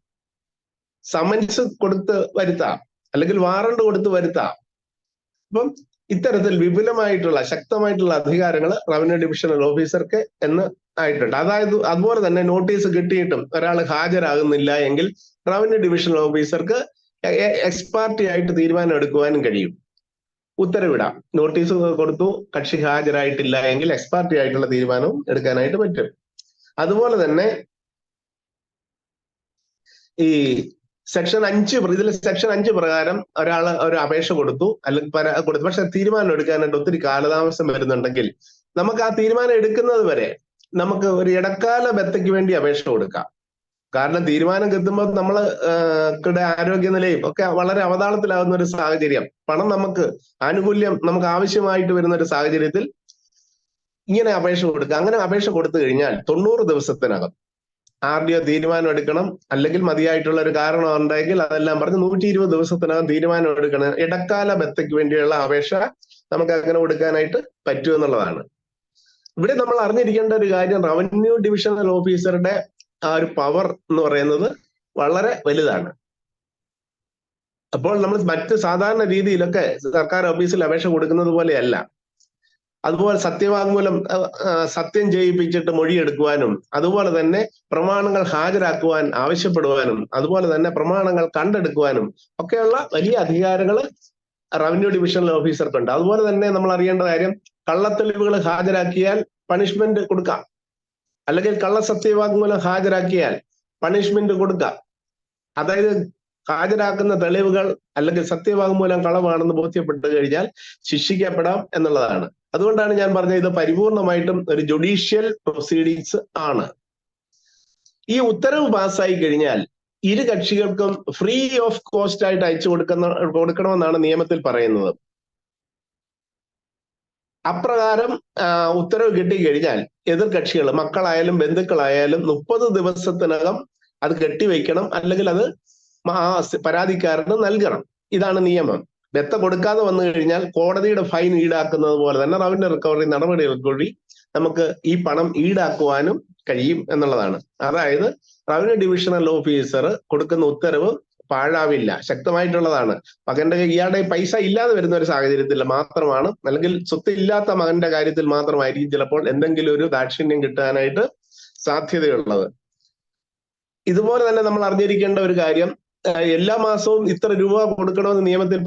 സമൻസ് കൊടുത്ത് വരുത്താം, അല്ലെങ്കിൽ വാറണ്ട് കൊടുത്ത് വരുത്താം. അപ്പം ഇത്തരത്തിൽ വിപുലമായിട്ടുള്ള ശക്തമായിട്ടുള്ള അധികാരങ്ങൾ റവന്യൂ ഡിവിഷണൽ ഓഫീസർക്ക് എന്ന് ആയിട്ടുണ്ട്. അതായത് അതുപോലെ തന്നെ നോട്ടീസ് കിട്ടിയിട്ടും ഒരാൾ ഹാജരാകുന്നില്ല എങ്കിൽ റവന്യൂ ഡിവിഷണൽ ഓഫീസർക്ക് എക്സ് പാർട്ടി ആയിട്ട് തീരുമാനം എടുക്കുവാനും കഴിയും. ഉത്തരവിടാം. നോട്ടീസ് കൊടുത്തു, കക്ഷി ഹാജരായിട്ടില്ല എങ്കിൽ എക്സ്പാർട്ടി ആയിട്ടുള്ള തീരുമാനവും എടുക്കാനായിട്ട് പറ്റും. അതുപോലെ തന്നെ ഈ സെക്ഷൻ 5 ഇതിൽ സെക്ഷൻ 5 പ്രകാരം ഒരാള് ഒരു അപേക്ഷ കൊടുത്തു, അല്ലെങ്കിൽ കൊടുത്തു, പക്ഷെ തീരുമാനം എടുക്കാനായിട്ട് ഒത്തിരി കാലതാമസം വരുന്നുണ്ടെങ്കിൽ നമുക്ക് ആ തീരുമാനം എടുക്കുന്നത് വരെ നമുക്ക് ഒരു ഇടക്കാല ബത്തയ്ക്ക് വേണ്ടി അപേക്ഷ കൊടുക്കാം. കാരണം തീരുമാനം കിട്ടുമ്പോൾ നമ്മള് ആരോഗ്യനിലയും ഒക്കെ വളരെ അവതാളത്തിലാകുന്ന ഒരു സാഹചര്യം, പണം നമുക്ക് ആനുകൂല്യം നമുക്ക് ആവശ്യമായിട്ട് വരുന്ന ഒരു സാഹചര്യത്തിൽ ഇങ്ങനെ അപേക്ഷ കൊടുക്കുക. അങ്ങനെ അപേക്ഷ കൊടുത്തു കഴിഞ്ഞാൽ 90 ദിവസത്തിനകം RDO തീരുമാനം എടുക്കണം. അല്ലെങ്കിൽ മതിയായിട്ടുള്ള ഒരു കാരണം ഉണ്ടെങ്കിൽ അതെല്ലാം പറഞ്ഞ് 120 ദിവസത്തിനകം തീരുമാനം എടുക്കണം. ഇടക്കാല ബത്തയ്ക്ക് വേണ്ടിയുള്ള അപേക്ഷ നമുക്ക് അങ്ങനെ കൊടുക്കാനായിട്ട് പറ്റും എന്നുള്ളതാണ്. ഇവിടെ നമ്മൾ അറിഞ്ഞിരിക്കേണ്ട ഒരു കാര്യം, റവന്യൂ ഡിവിഷണൽ ഓഫീസറുടെ ആ ഒരു പവർ എന്ന് പറയുന്നത് വളരെ വലുതാണ്. അപ്പോൾ നമ്മൾ മറ്റ് സാധാരണ രീതിയിലൊക്കെ സർക്കാർ ഓഫീസിൽ അപേക്ഷ കൊടുക്കുന്നത് പോലെയല്ല. അതുപോലെ സത്യവാങ്മൂലം സത്യം ചെയ്യിപ്പിച്ചിട്ട് മൊഴിയെടുക്കുവാനും, അതുപോലെ തന്നെ പ്രമാണങ്ങൾ ഹാജരാക്കുവാൻ ആവശ്യപ്പെടുവാനും, അതുപോലെ തന്നെ പ്രമാണങ്ങൾ കണ്ടെടുക്കുവാനും ഒക്കെയുള്ള വലിയ അധികാരങ്ങൾ റവന്യൂ ഡിവിഷണൽ ഓഫീസർക്കുണ്ട്. അതുപോലെ തന്നെ നമ്മൾ അറിയേണ്ട കാര്യം, കള്ളത്തെളിവുകൾ ഹാജരാക്കിയാൽ പണിഷ്മെന്റ് കൊടുക്കാം, അല്ലെങ്കിൽ കള്ളസത്യവാങ്മൂലം ഹാജരാക്കിയാൽ പണിഷ്മെന്റ് കൊടുക്കാം. അതായത് ഹാജരാക്കുന്ന തെളിവുകൾ അല്ലെങ്കിൽ സത്യവാങ്മൂലം കളവാണെന്ന് ബോധ്യപ്പെട്ടു കഴിഞ്ഞാൽ ശിക്ഷിക്കപ്പെടാം എന്നുള്ളതാണ്. അതുകൊണ്ടാണ് ഞാൻ പറഞ്ഞത് ഇത് പരിപൂർണമായിട്ടും ഒരു ജുഡീഷ്യൽ പ്രൊസീഡിങ്സ് ആണ്. ഈ ഉത്തരവ് പാസ്സായി കഴിഞ്ഞാൽ ഇരു കക്ഷികൾക്കും ഫ്രീ ഓഫ് കോസ്റ്റ് ആയിട്ട് അയച്ചു കൊടുക്കണമെന്നാണ് നിയമത്തിൽ പറയുന്നത്. അപ്രകാരം ഉത്തരവ് കിട്ടിക്കഴിഞ്ഞാൽ എതിർ കക്ഷികൾ, മക്കളായാലും ബന്ധുക്കളായാലും 30 ദിവസത്തിനകം അത് കെട്ടിവെക്കണം, അല്ലെങ്കിൽ അത് പരാതിക്കാരന് നൽകണം. ഇതാണ് നിയമം. ബത്ത കൊടുക്കാതെ വന്നു കഴിഞ്ഞാൽ കോടതിയുടെ ഫൈൻ ഈടാക്കുന്നത് പോലെ തന്നെ റവന്യൂ റിക്കവറി നടപടികൾ വഴി നമുക്ക് ഈ പണം ഈടാക്കുവാനും കഴിയും എന്നുള്ളതാണ്. അതായത് റവന്യൂ ഡിവിഷണൽ ഓഫീസർ കൊടുക്കുന്ന ഉത്തരവ് പാഴാവില്ല, ശക്തമായിട്ടുള്ളതാണ്. മകന്റെ ഇയാളുടെ പൈസ ഇല്ലാതെ വരുന്ന ഒരു സാഹചര്യത്തിൽ മാത്രമാണ്, അല്ലെങ്കിൽ സ്വത്ത് ഇല്ലാത്ത മകന്റെ കാര്യത്തിൽ മാത്രമായിരിക്കും ചിലപ്പോൾ എന്തെങ്കിലും ഒരു ദാക്ഷിണ്യം കിട്ടാനായിട്ട് സാധ്യതയുള്ളത്. ഇതുപോലെ തന്നെ നമ്മൾ അറിഞ്ഞിരിക്കേണ്ട ഒരു കാര്യം, എല്ലാ മാസവും ഇത്ര രൂപ കൊടുക്കണമെന്ന് നിയമത്തിൽ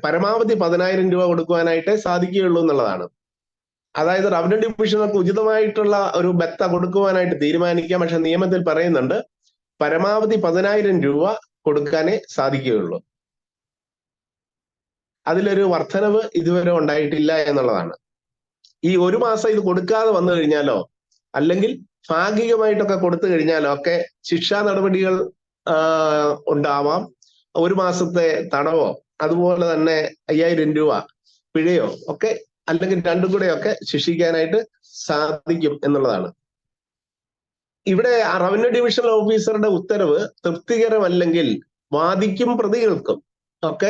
പരമാവധി 10,000 രൂപ കൊടുക്കുവാനായിട്ടേ സാധിക്കുകയുള്ളൂ എന്നുള്ളതാണ്. അതായത് റവന്യൂ ഡിവിഷണർക്ക് ഉചിതമായിട്ടുള്ള ഒരു ബത്ത കൊടുക്കുവാനായിട്ട് തീരുമാനിക്കാം, പക്ഷെ നിയമത്തിൽ പറയുന്നുണ്ട് പരമാവധി 10,000 രൂപ കൊടുക്കാനേ സാധിക്കുകയുള്ളൂ. അതിലൊരു വർധനവ് ഇതുവരെ ഉണ്ടായിട്ടില്ല എന്നുള്ളതാണ്. ഈ ഒരു മാസം ഇത് കൊടുക്കാതെ വന്നു കഴിഞ്ഞാലോ, അല്ലെങ്കിൽ ഭാഗികമായിട്ടൊക്കെ കൊടുത്തു കഴിഞ്ഞാലോ ഒക്കെ ശിക്ഷാ നടപടികൾ ഉണ്ടാവാം. 1 മാസത്തെ തടവോ, അതുപോലെ തന്നെ 5,000 രൂപ പിഴയോ ഒക്കെ, അല്ലെങ്കിൽ രണ്ടും കൂടെയൊക്കെ ശിക്ഷിക്കാനായിട്ട് സാധിക്കും എന്നുള്ളതാണ്. ഇവിടെ റവന്യൂ ഡിവിഷണൽ ഓഫീസറുടെ ഉത്തരവ് തൃപ്തികരമല്ലെങ്കിൽ വാദിക്കും പ്രതികൾക്കും ഒക്കെ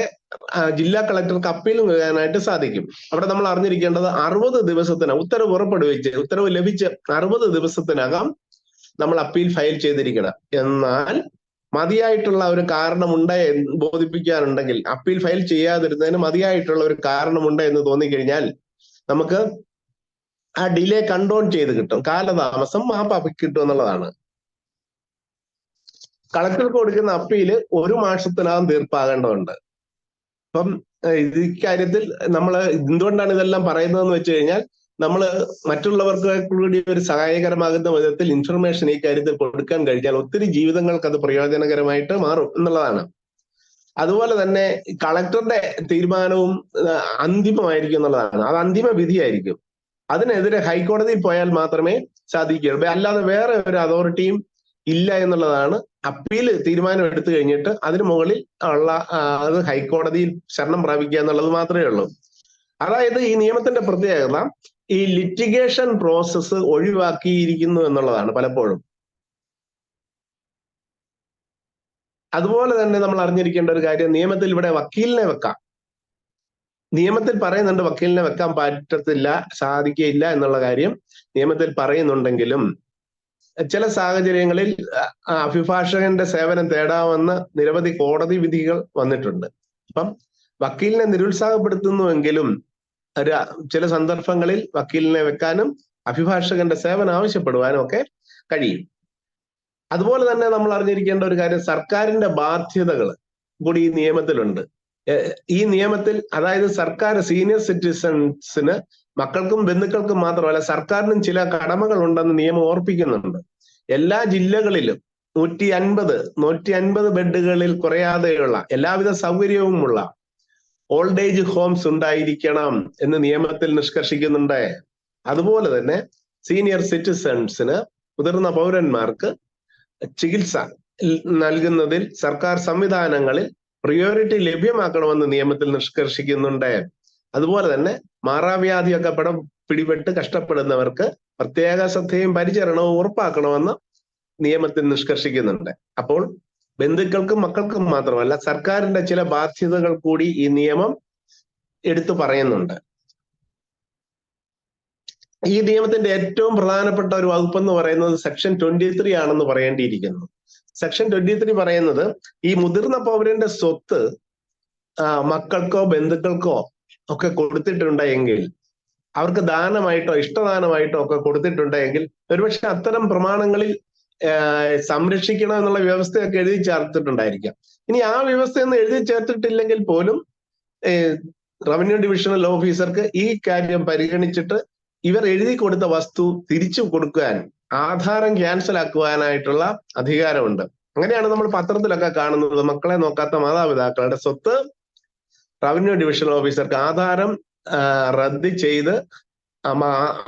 ജില്ലാ കളക്ടർക്ക് അപ്പീൽ നൽകാനായിട്ട് സാധിക്കും. അവിടെ നമ്മൾ അറിഞ്ഞിരിക്കേണ്ടത് 60 ദിവസത്തിനകം ഉത്തരവ് ലഭിച്ച് 60 ദിവസത്തിനകം നമ്മൾ അപ്പീൽ ഫയൽ ചെയ്തിരിക്കണം. എന്നാൽ മതിയായിട്ടുള്ള ഒരു കാരണമുണ്ട് ബോധിപ്പിക്കാനുണ്ടെങ്കിൽ, അപ്പീൽ ഫയൽ ചെയ്യാതിരുന്നതിന് മതിയായിട്ടുള്ള ഒരു കാരണമുണ്ട് എന്ന് തോന്നിക്കഴിഞ്ഞാൽ നമുക്ക് ആ ഡിലേ കൺട്രോൾ ചെയ്ത് കിട്ടും, കാലതാമസം മാപ്പാക്കി കിട്ടും എന്നുള്ളതാണ്. കളക്ടർക്ക് കൊടുക്കുന്ന അപ്പീല് 1 മാസത്തിനകം തീർപ്പാകേണ്ടതുണ്ട്. അപ്പം ഇക്കാര്യത്തിൽ നമ്മൾ എന്തുകൊണ്ടാണ് ഇതെല്ലാം പറയുന്നതെന്ന് വെച്ച് കഴിഞ്ഞാൽ, നമ്മൾ മറ്റുള്ളവർക്ക് കൂടി ഒരു സഹായകരമാകുന്ന വിധത്തിൽ ഇൻഫർമേഷൻ ഈ കാര്യത്തിൽ കൊടുക്കാൻ കഴിഞ്ഞാൽ ഒത്തിരി ജീവിതങ്ങൾക്ക് അത് പ്രയോജനകരമായിട്ട് മാറും എന്നുള്ളതാണ്. അതുപോലെ തന്നെ കളക്ടറുടെ തീരുമാനവും അന്തിമമായിരിക്കും എന്നുള്ളതാണ്. അത് അന്തിമ വിധിയായിരിക്കും. അതിനെതിരെ ഹൈക്കോടതിയിൽ പോയാൽ മാത്രമേ സാധിക്കുകയുള്ളൂ, അല്ലാതെ വേറെ ഒരു അതോറിറ്റിയും ഇല്ല എന്നുള്ളതാണ്. അപ്പീൽ തീരുമാനം എടുത്തു കഴിഞ്ഞിട്ട് അതിന് മുകളിൽ ഉള്ള അത് ഹൈക്കോടതിയിൽ ശരണം പ്രാപിക്കുക എന്നുള്ളത് മാത്രമേ ഉള്ളൂ. അതായത് ഈ നിയമത്തിന്റെ പ്രത്യേകത ഈ ലിറ്റിഗേഷൻ പ്രോസസ്സ് ഒഴിവാക്കിയിരിക്കുന്നു എന്നുള്ളതാണ് പലപ്പോഴും. അതുപോലെ തന്നെ നമ്മൾ അറിഞ്ഞിരിക്കേണ്ട ഒരു കാര്യം, നിയമത്തിൽ ഇവിടെ വക്കീലിനെ വെക്കാം. നിയമത്തിൽ പറയുന്നുണ്ട് വക്കീലിനെ വെക്കാൻ പറ്റത്തില്ല, സാധിക്കുകയില്ല എന്നുള്ള കാര്യം നിയമത്തിൽ പറയുന്നുണ്ടെങ്കിലും ചില സാഹചര്യങ്ങളിൽ അഭിഭാഷകന്റെ സേവനം തേടാമെന്ന് നിരവധി കോടതി വിധികൾ വന്നിട്ടുണ്ട്. അപ്പം വക്കീലിനെ നിരുത്സാഹപ്പെടുത്തുന്നുവെങ്കിലും ചില സന്ദർഭങ്ങളിൽ വക്കീലിനെ വെക്കാനും അഭിഭാഷകന്റെ സേവനം ആവശ്യപ്പെടുവാനും ഒക്കെ കഴിയും. അതുപോലെ തന്നെ നമ്മൾ അറിഞ്ഞിരിക്കേണ്ട ഒരു കാര്യം, സർക്കാരിന്റെ ബാധ്യതകൾ കൂടി ഈ നിയമത്തിലുണ്ട്. ഈ നിയമത്തിൽ അതായത് സർക്കാർ സീനിയർ സിറ്റിസൺസിന് മക്കൾക്കും ബന്ധുക്കൾക്കും മാത്രമല്ല സർക്കാരിനും ചില കടമകൾ ഉണ്ടെന്ന് നിയമം ഓർപ്പിക്കുന്നുണ്ട്. എല്ലാ ജില്ലകളിലും 150 ബെഡുകളിൽ കുറയാതെയുള്ള എല്ലാവിധ സൗകര്യവുമുള്ള ഓൾഡ് ഏജ് ഹോംസ് ഉണ്ടായിരിക്കണം എന്ന് നിയമത്തിൽ നിഷ്കർഷിക്കുന്നുണ്ട്. അതുപോലെ തന്നെ സീനിയർ സിറ്റിസൺസിന്, മുതിർന്ന പൗരന്മാർക്ക് ചികിത്സ നൽകുന്നതിൽ സർക്കാർ സംവിധാനങ്ങളിൽ പ്രിയോറിറ്റി ലഭ്യമാക്കണമെന്ന് നിയമത്തിൽ നിഷ്കർഷിക്കുന്നുണ്ട്. അതുപോലെ തന്നെ മാറാവ്യാധിയൊക്കെ പിടിപെട്ട് കഷ്ടപ്പെടുന്നവർക്ക് പ്രത്യേക ശ്രദ്ധയും പരിചരണവും ഉറപ്പാക്കണമെന്ന് നിയമത്തിൽ നിഷ്കർഷിക്കുന്നുണ്ട്. അപ്പോൾ ബന്ധുക്കൾക്കും മക്കൾക്കും മാത്രമല്ല സർക്കാരിന്റെ ചില ബാധ്യതകൾ കൂടി ഈ നിയമം എടുത്തു പറയുന്നുണ്ട്. ഈ നിയമത്തിന്റെ ഏറ്റവും പ്രധാനപ്പെട്ട ഒരു വകുപ്പ് എന്ന് പറയുന്നത് സെക്ഷൻ 23 ആണെന്ന് പറയേണ്ടിയിരിക്കുന്നു. സെക്ഷൻ 23 പറയുന്നത് ഈ മുതിർന്ന പൗരന്റെ സ്വത്ത് മക്കൾക്കോ ബന്ധുക്കൾക്കോ ഒക്കെ കൊടുത്തിട്ടുണ്ടെങ്കിൽ, അവർക്ക് ദാനമായിട്ടോ ഇഷ്ടദാനമായിട്ടോ ഒക്കെ കൊടുത്തിട്ടുണ്ടെങ്കിൽ ഒരുപക്ഷെ അത്തരം പ്രമാണങ്ങളിൽ സംരക്ഷിക്കണം എന്നുള്ള വ്യവസ്ഥയൊക്കെ എഴുതി ചേർത്തിട്ടുണ്ടായിരിക്കാം. ഇനി ആ വ്യവസ്ഥയൊന്നും എഴുതി ചേർത്തിട്ടില്ലെങ്കിൽ പോലും റവന്യൂ ഡിവിഷണൽ ഓഫീസർക്ക് ഈ കാര്യം പരിഗണിച്ചിട്ട് ഇവർ എഴുതി കൊടുത്ത വസ്തു തിരിച്ചു കൊടുക്കാൻ, ആധാരം ക്യാൻസൽ ആക്കുവാനായിട്ടുള്ള അധികാരമുണ്ട്. അങ്ങനെയാണ് നമ്മൾ പത്രത്തിലൊക്കെ കാണുന്നത്. മക്കളെ നോക്കാത്ത മാതാപിതാക്കളുടെ സ്വത്ത് റവന്യൂ ഡിവിഷണൽ ഓഫീസർക്ക് ആധാരം റദ്ദ് ചെയ്ത്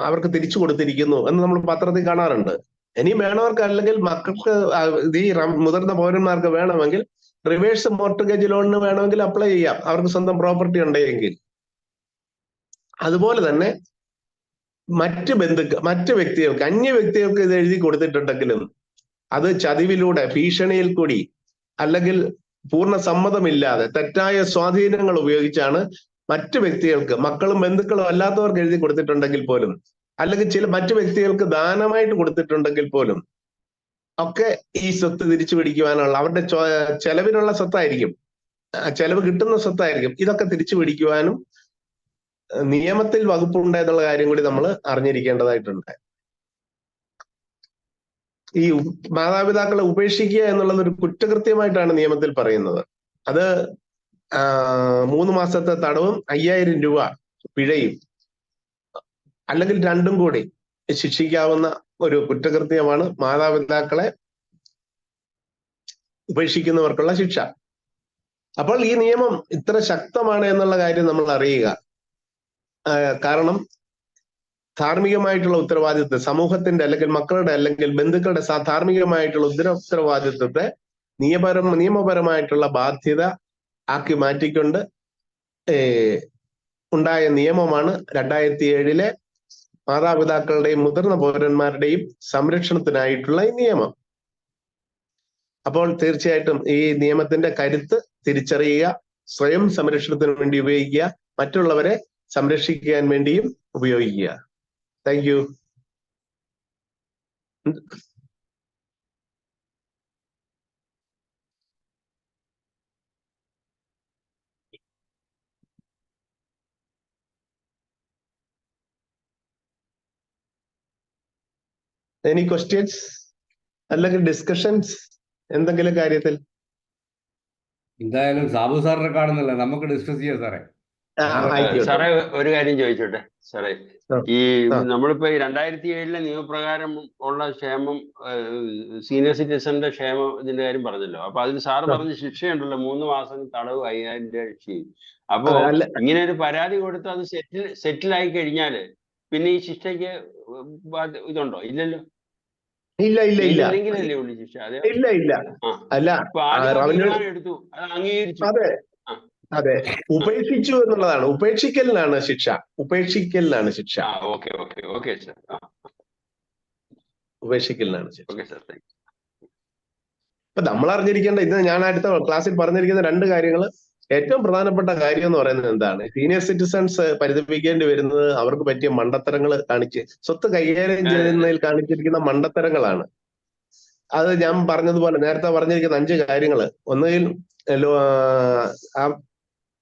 അവർക്ക് തിരിച്ചു കൊടുത്തിരിക്കുന്നു എന്ന് നമ്മൾ പത്രത്തിൽ കാണാറുണ്ട്. ഇനി വേണവർക്ക്, അല്ലെങ്കിൽ മക്കൾക്ക് ഈ മുതിർന്ന പൗരന്മാർക്ക് വേണമെങ്കിൽ റിവേഴ്സ് മോർട്ട്ഗേജ് ലോണിന് വേണമെങ്കിൽ അപ്ലൈ ചെയ്യാം, അവർക്ക് സ്വന്തം പ്രോപ്പർട്ടി ഉണ്ടെങ്കിൽ. അതുപോലെ തന്നെ മറ്റ് വ്യക്തികൾക്ക്, അന്യ വ്യക്തികൾക്ക് ഇത് എഴുതി കൊടുത്തിട്ടുണ്ടെങ്കിലും അത് ചതിവിലൂടെ, ഭീഷണിയിൽ കൂടി, അല്ലെങ്കിൽ പൂർണ്ണ സമ്മതമില്ലാതെ തെറ്റായ സ്വാധീനങ്ങൾ ഉപയോഗിച്ചാണ് മറ്റു വ്യക്തികൾക്ക്, മക്കളും ബന്ധുക്കളും അല്ലാത്തവർക്ക് എഴുതി കൊടുത്തിട്ടുണ്ടെങ്കിൽ പോലും, അല്ലെങ്കിൽ മറ്റു വ്യക്തികൾക്ക് ദാനമായിട്ട് കൊടുത്തിട്ടുണ്ടെങ്കിൽ പോലും ഒക്കെ ഈ സ്വത്ത് തിരിച്ചു പിടിക്കുവാനുള്ള, അവരുടെ ചെലവിനുള്ള സ്വത്തായിരിക്കും, ചെലവ് കിട്ടുന്ന സ്വത്തായിരിക്കും. ഇതൊക്കെ തിരിച്ചു പിടിക്കുവാനും നിയമത്തിൽ വകുപ്പുണ്ട് എന്നുള്ള കാര്യം കൂടി നമ്മൾ അറിഞ്ഞിരിക്കേണ്ടതായിട്ടുണ്ട്. ഈ മാതാപിതാക്കളെ ഉപേക്ഷിക്കുക എന്നുള്ളത് ഒരു കുറ്റകൃത്യമായിട്ടാണ് നിയമത്തിൽ പറയുന്നത്. അത് 3 മാസത്തെ തടവും 5000 രൂപ പിഴയും, അല്ലെങ്കിൽ രണ്ടും കൂടി ശിക്ഷിക്കാവുന്ന ഒരു കുറ്റകൃത്യമാണ് മാതാപിതാക്കളെ ഉപേക്ഷിക്കുന്നവർക്കുള്ള ശിക്ഷ. അപ്പോൾ ഈ നിയമം ഇത്ര ശക്തമാണ് എന്നുള്ള കാര്യം നമ്മൾ അറിയുക. കാരണം ധാർമ്മികമായിട്ടുള്ള ഉത്തരവാദിത്വത്തെ, സമൂഹത്തിന്റെ അല്ലെങ്കിൽ മക്കളുടെ അല്ലെങ്കിൽ ബന്ധുക്കളുടെ ധാർമ്മികമായിട്ടുള്ള ഉത്തരവാദിത്വത്തെ നിയമപരമായിട്ടുള്ള ബാധ്യത ആക്കി മാറ്റിക്കൊണ്ട് ഉണ്ടായ നിയമമാണ് 2007 മാതാപിതാക്കളുടെയും മുതിർന്ന പൗരന്മാരുടെയും സംരക്ഷണത്തിനായിട്ടുള്ള ഈ നിയമം. അപ്പോൾ തീർച്ചയായിട്ടും ഈ നിയമത്തിന്റെ കരുത്ത് തിരിച്ചറിയുക, സ്വയം സംരക്ഷണത്തിന് വേണ്ടി ഉപയോഗിക്കുക, മറ്റുള്ളവരെ സംരക്ഷിക്കാൻ വേണ്ടിയും ഉപയോഗിക്കുക. Thank you. എനി ക്വസ്റ്റ്യൻസ് അല്ലെങ്കിൽ ഡിസ്കഷൻസ് എന്തെങ്കിലും കാര്യത്തിൽ? എന്തായാലും സാബു സാറിനെ കാണുന്നില്ല, നമുക്ക് ഡിസ്കസ് ചെയ്യാം സാറേ. സാറേ ഒരു കാര്യം ചോദിച്ചോട്ടെ സാറേ, ഈ നമ്മളിപ്പോ 2007 നിയമപ്രകാരം ഉള്ള ക്ഷേമം, സീനിയർ സിറ്റിസന്റെ ക്ഷേമം, ഇതിന്റെ കാര്യം പറഞ്ഞല്ലോ. അപ്പൊ അതിന് സാറ് പറഞ്ഞ ശിക്ഷയുണ്ടല്ലോ, 3 മാസം തടവ് 5000 രൂപ ശിക്ഷയും. അപ്പോ ഇങ്ങനെ ഒരു പരാതി കൊടുത്ത് അത് സെറ്റിൽ ആയി കഴിഞ്ഞാല് പിന്നെ ഈ ശിക്ഷയ്ക്ക് ഇതുണ്ടോ? ഇല്ലല്ലോ. ഇല്ല. അല്ല, എടുത്തു, അത് അംഗീകരിച്ചു. അതെ, ഉപേക്ഷിച്ചു എന്നുള്ളതാണ്. ഉപേക്ഷിക്കലിനാണ് ശിക്ഷ. ഉപേക്ഷിക്കലിനാണ് ശിക്ഷ. ഉപേക്ഷിക്കലിനാണ് ശിക്ഷ. ഇപ്പൊ നമ്മൾ അറിഞ്ഞിരിക്കേണ്ട, ഇത് ഞാൻ അടുത്ത ക്ലാസ്സിൽ പറഞ്ഞിരിക്കുന്ന 2 കാര്യങ്ങൾ. ഏറ്റവും പ്രധാനപ്പെട്ട കാര്യം എന്ന് പറയുന്നത് എന്താണ്? സീനിയർ സിറ്റിസൺസ് പരിതപിക്കേണ്ടി വരുന്നത് അവർക്ക് പറ്റിയ മണ്ടത്തരങ്ങൾ സ്വത്ത് കൈകാര്യം ചെയ്യുന്നതിൽ കാണിച്ചിരിക്കുന്ന മണ്ടത്തരങ്ങളാണ്. അത് ഞാൻ പറഞ്ഞതുപോലെ നേരത്തെ പറഞ്ഞിരിക്കുന്ന 5 കാര്യങ്ങൾ. ഒന്നുകിൽ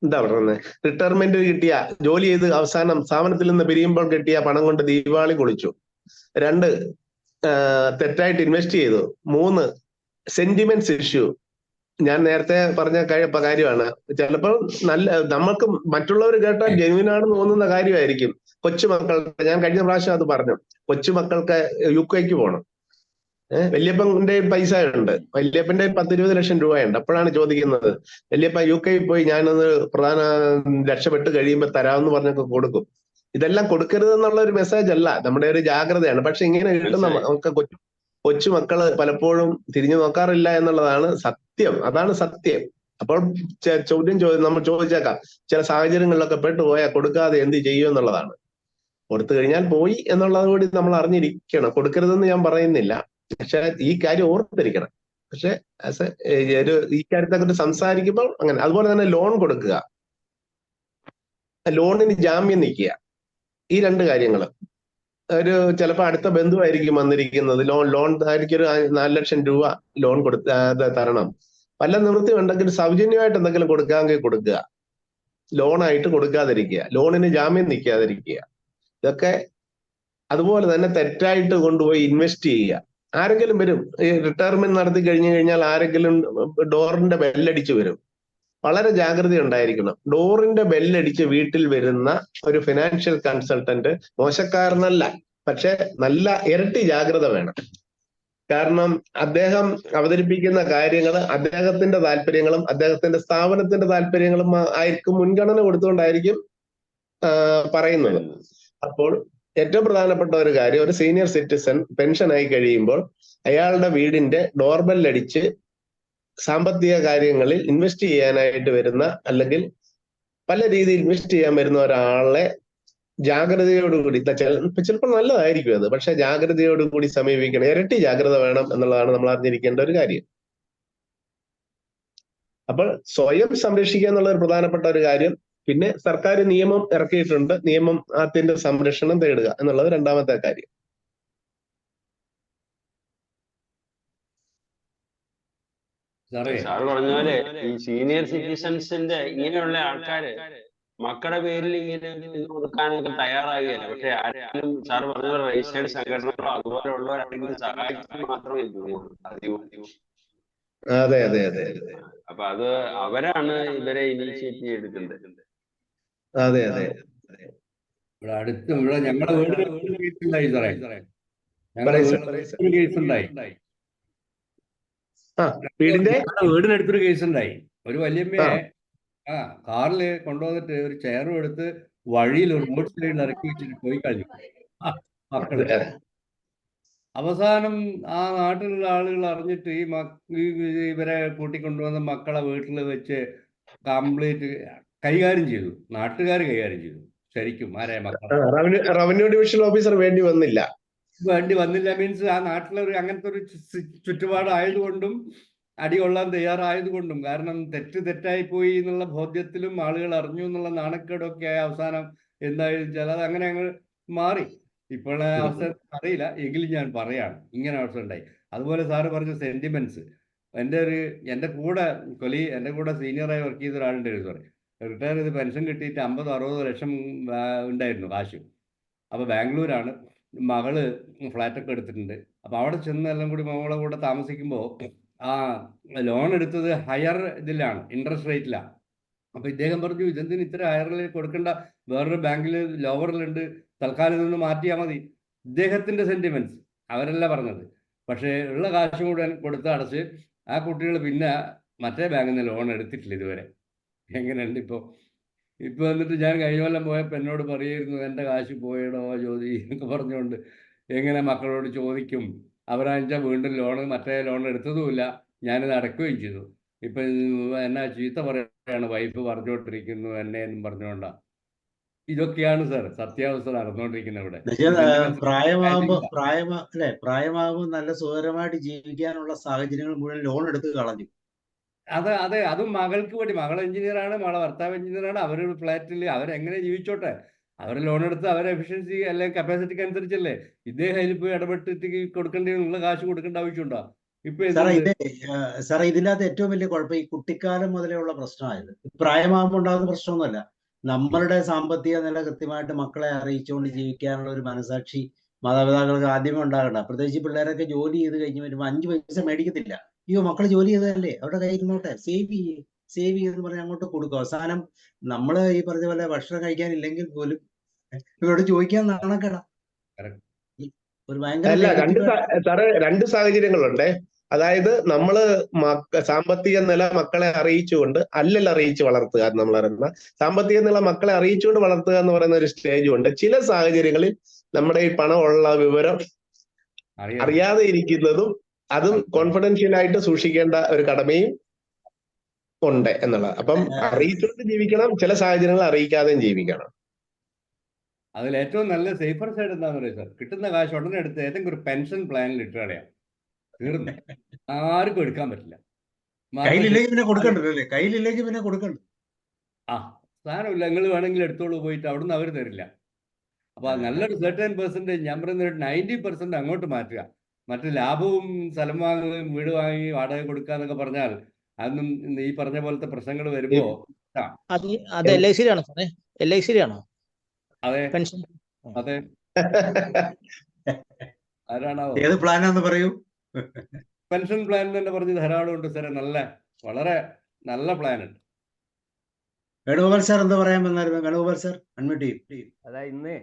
എന്താ പറയുന്നത്, റിട്ടയർമെന്റ് കിട്ടിയ, ജോലി ചെയ്ത് അവസാനം സ്ഥാപനത്തിൽ നിന്ന് പിരിയുമ്പോൾ കിട്ടിയ പണം കൊണ്ട് ദീപാവലി കൊളിച്ചു. 2, തെറ്റായിട്ട് ഇൻവെസ്റ്റ് ചെയ്തു. 3, സെന്റിമെന്റ്സ് ഇഷ്യൂ. ഞാൻ നേരത്തെ പറഞ്ഞ കാര്യമാണ്. ചിലപ്പോൾ നമ്മൾക്ക് മറ്റുള്ളവർ കേട്ടാൽ ജെന്യൂൻ ആണെന്ന് തോന്നുന്ന കാര്യമായിരിക്കും. കൊച്ചുമക്കളുടെ, ഞാൻ കഴിഞ്ഞ പ്രാവശ്യം അത് പറഞ്ഞു, കൊച്ചുമക്കൾക്ക് UK പോകണം. വല്യപ്പന്റെ പൈസ ഉണ്ട്, വല്യപ്പന്റെ 10-20 ലക്ഷം രൂപയുണ്ട്. അപ്പോഴാണ് ചോദിക്കുന്നത്, വല്യപ്പ UK പോയി ഞാനൊന്ന് രക്ഷപ്പെട്ട് കഴിയുമ്പോൾ തരാമെന്ന് പറഞ്ഞൊക്കെ കൊടുക്കും. ഇതെല്ലാം കൊടുക്കരുതെന്നുള്ള ഒരു മെസ്സേജ് അല്ല, നമ്മുടെ ഒരു ജാഗ്രതയാണ്. പക്ഷെ ഇങ്ങനെ കിട്ടുന്ന നമുക്ക് കൊച്ചുമക്കള് പലപ്പോഴും തിരിഞ്ഞു നോക്കാറില്ല എന്നുള്ളതാണ് സത്യം. അതാണ് സത്യം. അപ്പോൾ നമ്മൾ ചോദിച്ചേക്കാം, ചില സാഹചര്യങ്ങളിലൊക്കെ പെട്ടുപോയാൽ കൊടുക്കാതെ എന്ത് ചെയ്യും എന്നുള്ളതാണ്. കൊടുത്തു കഴിഞ്ഞാൽ പോയി എന്നുള്ളത് കൂടി നമ്മൾ അറിഞ്ഞിരിക്കണം. കൊടുക്കരുതെന്ന് ഞാൻ പറയുന്നില്ല, പക്ഷെ ഈ കാര്യം ഓർത്തിരിക്കണം. പക്ഷെ ഈ കാര്യത്തെ കുറിച്ച് സംസാരിക്കുമ്പോൾ അങ്ങനെ. അതുപോലെ തന്നെ ലോൺ കൊടുക്കുക, ലോണിന് ജാമ്യം നിൽക്കുക, ഈ 2 കാര്യങ്ങൾ. ചിലപ്പോൾ അടുത്ത ബന്ധുവായിരിക്കും വന്നിരിക്കുന്നത്, ലോൺ ആയിരിക്കും ഒരു 4 ലക്ഷം രൂപ ലോൺ തരണം. വല്ല നിവൃത്തി ഉണ്ടെങ്കിൽ സൗജന്യമായിട്ട് എന്തെങ്കിലും കൊടുക്കാമെങ്കിൽ കൊടുക്കുക, ലോണായിട്ട് കൊടുക്കാതിരിക്കുക, ലോണിന് ജാമ്യം നിൽക്കാതിരിക്കുക. ഇതൊക്കെ അതുപോലെ തന്നെ തെറ്റായിട്ട് കൊണ്ടുപോയി ഇൻവെസ്റ്റ് ചെയ്യുക. ആരെങ്കിലും വരും, ഈ റിട്ടയർമെന്റ് നടത്തി കഴിഞ്ഞു കഴിഞ്ഞാൽ ആരെങ്കിലും ഡോറിന്റെ ബെല്ലടിച്ച് വരും. വളരെ ജാഗ്രത ഉണ്ടായിരിക്കണം. ഡോറിന്റെ ബെല്ലടിച്ച് വീട്ടിൽ വരുന്ന ഒരു ഫിനാൻഷ്യൽ കൺസൾട്ടന്റ് മോശക്കാരനല്ല, പക്ഷെ നല്ല ഇരട്ടി ജാഗ്രത വേണം. കാരണം അദ്ദേഹം അവതരിപ്പിക്കുന്ന കാര്യങ്ങൾ അദ്ദേഹത്തിന്റെ താല്പര്യങ്ങളും അദ്ദേഹത്തിന്റെ സ്ഥാപനത്തിന്റെ താല്പര്യങ്ങളും ആയിരിക്കും മുൻഗണന കൊടുത്തുകൊണ്ടായിരിക്കും പറയുന്നത്. അപ്പോൾ ഏറ്റവും പ്രധാനപ്പെട്ട ഒരു കാര്യം, ഒരു സീനിയർ സിറ്റിസൺ പെൻഷൻ ആയി കഴിയുമ്പോൾ അയാളുടെ വീടിന്റെ ഡോർബെല്ലടിച്ച് സാമ്പത്തിക കാര്യങ്ങളിൽ ഇൻവെസ്റ്റ് ചെയ്യാനായിട്ട് വരുന്ന, അല്ലെങ്കിൽ പല രീതിയിൽ ഇൻവെസ്റ്റ് ചെയ്യാൻ വരുന്ന ഒരാളെ ജാഗ്രതയോടുകൂടി, ചിലപ്പോൾ നല്ലതായിരിക്കും അത്, പക്ഷെ ജാഗ്രതയോടുകൂടി സമീപിക്കണം. ഇരട്ടി ജാഗ്രത വേണം എന്നുള്ളതാണ് നമ്മൾ അറിഞ്ഞിരിക്കേണ്ട ഒരു കാര്യം. അപ്പോൾ സ്വയം സംരക്ഷിക്കുക എന്നുള്ള ഒരു പ്രധാനപ്പെട്ട ഒരു കാര്യം. പിന്നെ സർക്കാർ നിയമം ഇറക്കിയിട്ടുണ്ട്, നിയമത്തിന്റെ സംരക്ഷണം തേടുക എന്നുള്ളത് 2ാമത്തെ കാര്യം. സാറ് പറഞ്ഞ പോലെ ഈ സീനിയർ സിറ്റിസൺസിന്റെ ഇങ്ങനെയുള്ള ആൾക്കാര് മക്കളുടെ പേരിൽ ഇങ്ങനെ ഇത് കൊടുക്കാനൊക്കെ തയ്യാറാകുകയല്ല. പക്ഷെ ആരെങ്കിലും സാറ് പറഞ്ഞ പോലെ രജിസ്റ്റേർഡ് സംഘടനകളോ അതുപോലെയുള്ളവരാണെങ്കിലും സഹായിക്കാൻ മാത്രമേ അധികവും. അതെ അതെ അതെ അതെ. അപ്പൊ അത് അവരാണ് ഇവരെ ഇനീഷ്യേറ്റീവ് എടുക്കുന്നത്. അതെ അതെ. ഇവിടെ ഞങ്ങളുടെ വീടിന് കേസ് ഉണ്ടായി സാറേ. ഞങ്ങളുടെ കേസ് ഉണ്ടായി. വീടിനടുത്തൊരു കേസ് ഉണ്ടായി. ഒരു വല്യമ്മയെ കാറില് കൊണ്ടുവന്നിട്ട് ഒരു ചെയറും എടുത്ത് വഴിയിൽ റോഡ് സൈഡിൽ ഇറക്കി വെച്ചിട്ട് പോയി കഴിഞ്ഞു മക്കള്. അവസാനം ആ നാട്ടിലുള്ള ആളുകൾ അറിഞ്ഞിട്ട് ഇവരെ കൂട്ടിക്കൊണ്ടുവന്ന മക്കളെ വീട്ടിൽ വെച്ച് കംപ്ലീറ്റ് കൈകാര്യം ചെയ്തു. നാട്ടുകാർ കൈകാര്യം ചെയ്തു ശരിക്കും. ആരെ മക്കളെ റവന്യൂ ഡിവിഷൻ ഓഫീസർ വേണ്ടി വന്നില്ല മീൻസ് ആ നാട്ടിലെ അങ്ങനത്തെ ഒരു ചുറ്റുപാടായതുകൊണ്ടും അടികൊള്ളാൻ തയ്യാറായതുകൊണ്ടും, കാരണം തെറ്റായി പോയി എന്നുള്ള ബോധ്യത്തിലും ആളുകൾ അറിഞ്ഞു എന്നുള്ള നാണക്കേടൊക്കെ അവസാനം എന്തായാലും ചിലത് അങ്ങനെ അങ്ങ് മാറി. ഇപ്പോഴെ അവസ്ഥ അറിയില്ല, എങ്കിലും ഞാൻ പറയാണ് ഇങ്ങനെ അവസ്ഥ ഉണ്ടായി. അതുപോലെ സാറ് പറഞ്ഞ സെന്റിമെന്റ്സ്, എൻ്റെ കൂടെ സീനിയറായി വർക്ക് ചെയ്ത ഒരാളുണ്ടായിരുന്നു സാറേ. റിട്ടയർ ചെയ്ത് പെൻഷൻ കിട്ടിയിട്ട് 50-60 ലക്ഷം ഉണ്ടായിരുന്നു കാശ്. അപ്പോൾ ബാംഗ്ലൂരാണ്, മകള് ഫ്ലാറ്റൊക്കെ എടുത്തിട്ടുണ്ട്. അപ്പോൾ അവിടെ ചെന്ന് എല്ലാം കൂടി മകളെ കൂടെ താമസിക്കുമ്പോൾ ആ ലോൺ എടുത്തത് ഹയർ ഇതിലാണ്, ഇൻട്രസ്റ്റ് റേറ്റിലാണ്. അപ്പോൾ ഇദ്ദേഹം പറഞ്ഞു, ഇതെന്തിന് ഇത്ര ഹയറിൽ കൊടുക്കേണ്ട, വേറൊരു ബാങ്കിൽ ലോവറിലുണ്ട്, തൽക്കാലം നിന്ന് മാറ്റിയാൽ മതി. ഇദ്ദേഹത്തിൻ്റെ സെന്റിമെന്റ്സ് അവരല്ല പറഞ്ഞത്. പക്ഷേ ഉള്ള കാശും കൂടെ കൊടുത്ത് അടച്ച് ആ കുട്ടികൾ പിന്നെ മറ്റേ ബാങ്കിൽ നിന്ന് ലോൺ എടുത്തിട്ടില്ല ഇതുവരെ. എങ്ങനെയുണ്ട് ഇപ്പോൾ എന്നിട്ട് ഞാൻ കഴിഞ്ഞ കൊല്ലം പോയപ്പോൾ എന്നോട് പറയായിരുന്നു, എൻ്റെ കാശ് പോയടോ ജ്യോതി എന്നൊക്കെ പറഞ്ഞുകൊണ്ട്. എങ്ങനെ മക്കളോട് ചോദിക്കും? അവരാണെച്ചാൽ വീണ്ടും മറ്റേ ലോൺ എടുത്തതുമില്ല, ഞാനിത് അടക്കുകയും ചെയ്തു. ഇപ്പം എന്നാ ചീത്ത പറയാണ് വൈഫ് പറഞ്ഞുകൊണ്ടിരിക്കുന്നു എന്നെ എന്നും പറഞ്ഞുകൊണ്ടാ. ഇതൊക്കെയാണ് സാർ സത്യാവസ്ഥ നടന്നുകൊണ്ടിരിക്കുന്നത് ഇവിടെ. പ്രായമാകുമ്പോൾ നല്ല സുഖകരമായിട്ട് ജീവിക്കാനുള്ള സാഹചര്യങ്ങൾ മുഴുവൻ ലോൺ എടുത്ത് കളഞ്ഞു. അതെ, അതും മകൾക്ക് വേണ്ടി. മകൾ എഞ്ചിനീയറാണ്, മകളെ ഭർത്താവ് എഞ്ചിനീയറാണ്. അവരൊരു ഫ്ലാറ്റിൽ അവരെങ്ങനെ ജീവിച്ചോട്ടെ, അവർ ലോൺ എടുത്ത് അവരെ എഫിഷ്യൻസി അല്ലെങ്കിൽ കപ്പാസിറ്റിക്ക് അനുസരിച്ചല്ലേ. ഇദ്ദേഹം അതിൽ പോയി ഇടപെട്ടിട്ട് കൊടുക്കേണ്ട കാശ് കൊടുക്കേണ്ട ആവശ്യമുണ്ടോ? സാറേ ഇതിനകത്ത് ഏറ്റവും വലിയ കുഴപ്പം ഈ കുട്ടിക്കാലം മുതലുള്ള പ്രശ്നമായത്. പ്രായമാകുമ്പോൾ ഉണ്ടാകുന്ന പ്രശ്നമൊന്നുമല്ല. നമ്മളുടെ സാമ്പത്തിക നില കൃത്യമായിട്ട് മക്കളെ അറിയിച്ചുകൊണ്ട് ജീവിക്കാനുള്ള ഒരു മനസാക്ഷി മാതാപിതാക്കൾക്ക് ആദ്യമേ ഉണ്ടാകണ്ട. പ്രത്യേകിച്ച് പിള്ളേരൊക്കെ ജോലി ചെയ്ത് കഴിഞ്ഞ് വരുമ്പോൾ 5 പൈസ മേടിക്കത്തില്ല. അയ്യോ മക്കൾ ജോലി ചെയ്തതല്ലേ അവരുടെ കയ്യിൽ ഇരുന്നോട്ടെ, സേവ് എന്ന് പറഞ്ഞ് അങ്ങോട്ട് കൊടുക്കും. അവസാനം നമ്മൾ ഈ പറഞ്ഞ പോലെ ഭക്ഷണം കഴിക്കാനില്ലെങ്കിൽ പോലും ഇവരോട് ചോദിക്കാൻ നാണക്കേടാ. Correct. ഒരു ഭയങ്കര അല്ല, നെഗറ്റീവ്. രണ്ട് സാഹചര്യങ്ങളുണ്ട്. അതായത് നമ്മള് സാമ്പത്തിക നില മക്കളെ അറിയിച്ചുകൊണ്ട് അല്ലല്ല അറിയിച്ച് വളർത്തുക എന്ന് നമ്മൾ പറയുന്ന, സാമ്പത്തിക നില മക്കളെ അറിയിച്ചുകൊണ്ട് വളർത്തുക എന്ന് പറയുന്ന ഒരു സ്റ്റേജും ഉണ്ട്. ചില സാഹചര്യങ്ങളിൽ നമ്മുടെ ഈ പണമുള്ള വിവരം അറിയാതെ ഇരിക്കുന്നതും അതും കോൺഫിഡൻഷ്യൽ ആയിട്ട് സൂക്ഷിക്കേണ്ട ഒരു കടമയും ഉണ്ട് എന്നുള്ളത്. അപ്പം അറിയിച്ചുകൊണ്ട് ജീവിക്കണം, ചില സാഹചര്യങ്ങൾ അറിയിക്കാതെയും ജീവിക്കണം. അതിൽ ഏറ്റവും നല്ല സേഫർ സൈഡ് എന്താണെന്ന് പറയുക സാർ, കിട്ടുന്ന കാശ് ഉടനെ എടുത്ത് ഏതെങ്കിലും ഒരു പെൻഷൻ പ്ലാനിൽ ഇട്ട് കളയാം, തീർന്നു. ആർക്കും എടുക്കാൻ പറ്റില്ല. കയ്യിലില്ലെങ്കിൽ പിന്നെ കൊടുക്കണ്ടല്ലേ, കയ്യിലില്ലെങ്കിൽ പിന്നെ കൊടുക്കണ്ട. ആ സാധനമില്ല, നിങ്ങൾ വേണമെങ്കിൽ എടുത്തോളൂ പോയിട്ട്, അവിടുന്ന് അവർ തരില്ല. അപ്പൊ നല്ലൊരു 30%, ഞാൻ പറയുന്ന 90% അങ്ങോട്ട് മാറ്റുക. മറ്റു ലാഭവും സ്ഥലം വാങ്ങുകയും വീട് വാങ്ങി വാടക കൊടുക്കുക എന്നൊക്കെ പറഞ്ഞാൽ അതൊന്നും ഈ പറഞ്ഞ പോലത്തെ പ്രശ്നങ്ങൾ വരുമ്പോ അത് LIC ആണോ സാറേ? LIC ആണോ? അതെ പെൻഷൻ? അതെ. ആരാണോ ഏത് പ്ലാനാന്ന് പറയൂ. പെൻഷൻ പ്ലാൻ തന്നെ പറഞ്ഞ് ധാരാളം ഉണ്ട് സാറേ, വളരെ നല്ല പ്ലാൻ ഉണ്ട്. വേണുഗോപാൽ സാർ എന്താ പറയാൻ വന്നായിരുന്നു? വേണുഗോപാൽ സാർ അൺമ്യൂട്ട് ചെയ്യും. അതായത് ഇന്ന്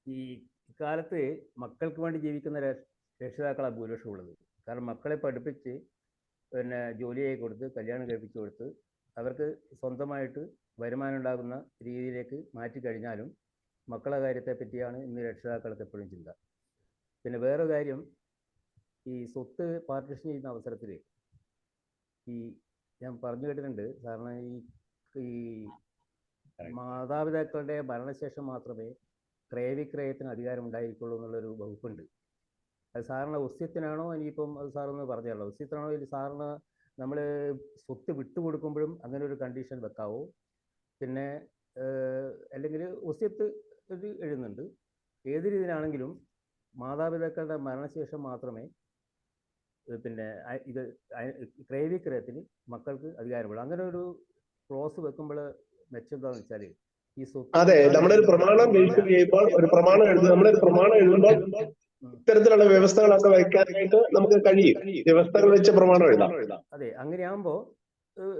ഈ കാലത്ത് മക്കൾക്ക് വേണ്ടി ജീവിക്കുന്ന രക്ഷിതാക്കളാണ് ഭൂരിപക്ഷം ഉള്ളത്. കാരണം മക്കളെ പഠിപ്പിച്ച് പിന്നെ ജോലിയായി കൊടുത്ത് കല്യാണം കഴിപ്പിച്ചു കൊടുത്ത് അവർക്ക് സ്വന്തമായിട്ട് വരുമാനം ഉണ്ടാകുന്ന രീതിയിലേക്ക് മാറ്റിക്കഴിഞ്ഞാലും മക്കളുടെ കാര്യത്തെ പറ്റിയാണ് ഇന്ന് രക്ഷിതാക്കൾക്ക് എപ്പോഴും ചിന്ത. പിന്നെ വേറൊരു കാര്യം, ഈ സ്വത്ത് പാർട്ടിഷൻ ചെയ്യുന്ന അവസരത്തിൽ ഈ ഞാൻ പറഞ്ഞു കേട്ടിട്ടുണ്ട് സാറിന്, ഈ മാതാപിതാക്കളുടെ മരണശേഷം മാത്രമേ ക്രയവിക്രയത്തിന് അധികാരം ഉണ്ടായിരിക്കുള്ളൂ എന്നുള്ളൊരു വകുപ്പുണ്ട്. അത് സാറിന് വസ്യത്തിനാണോ, ഇനിയിപ്പം അത് സാറൊന്ന് പറഞ്ഞല്ലോ, വസ്യത്തിനാണോ ഇല്ല സാറിന് നമ്മൾ സ്വത്ത് വിട്ടുകൊടുക്കുമ്പോഴും അങ്ങനെ ഒരു കണ്ടീഷൻ വെക്കാവോ? പിന്നെ അല്ലെങ്കിൽ വസ്യത്ത് ഇത് എഴുതുന്നുണ്ട്, ഏത് രീതിയിലാണെങ്കിലും മാതാപിതാക്കളുടെ മരണശേഷം മാത്രമേ പിന്നെ ഇത് ക്രയവിക്രയത്തിന് മക്കൾക്ക് അധികാരമുള്ളൂ. അങ്ങനെ ഒരു ക്ലോസ് വെക്കുമ്പോൾ മെച്ചം എന്താണെന്ന് വെച്ചാൽ ഈ സ്വത്ത്, അതെ, നമ്മളൊരു പ്രമാണം രജിസ്റ്റർ ചെയ്യുമ്പോൾ നമ്മളൊരു പ്രമാണം എഴുതുമ്പോൾ ഇത്തരത്തിലുള്ള വ്യവസ്ഥകളൊക്കെ വയ്ക്കാനായിട്ട് നമുക്ക് കഴിയും. വ്യവസ്ഥകൾ വെച്ച് പ്രമാണം എഴുതാം. അതെ, അങ്ങനെയാകുമ്പോൾ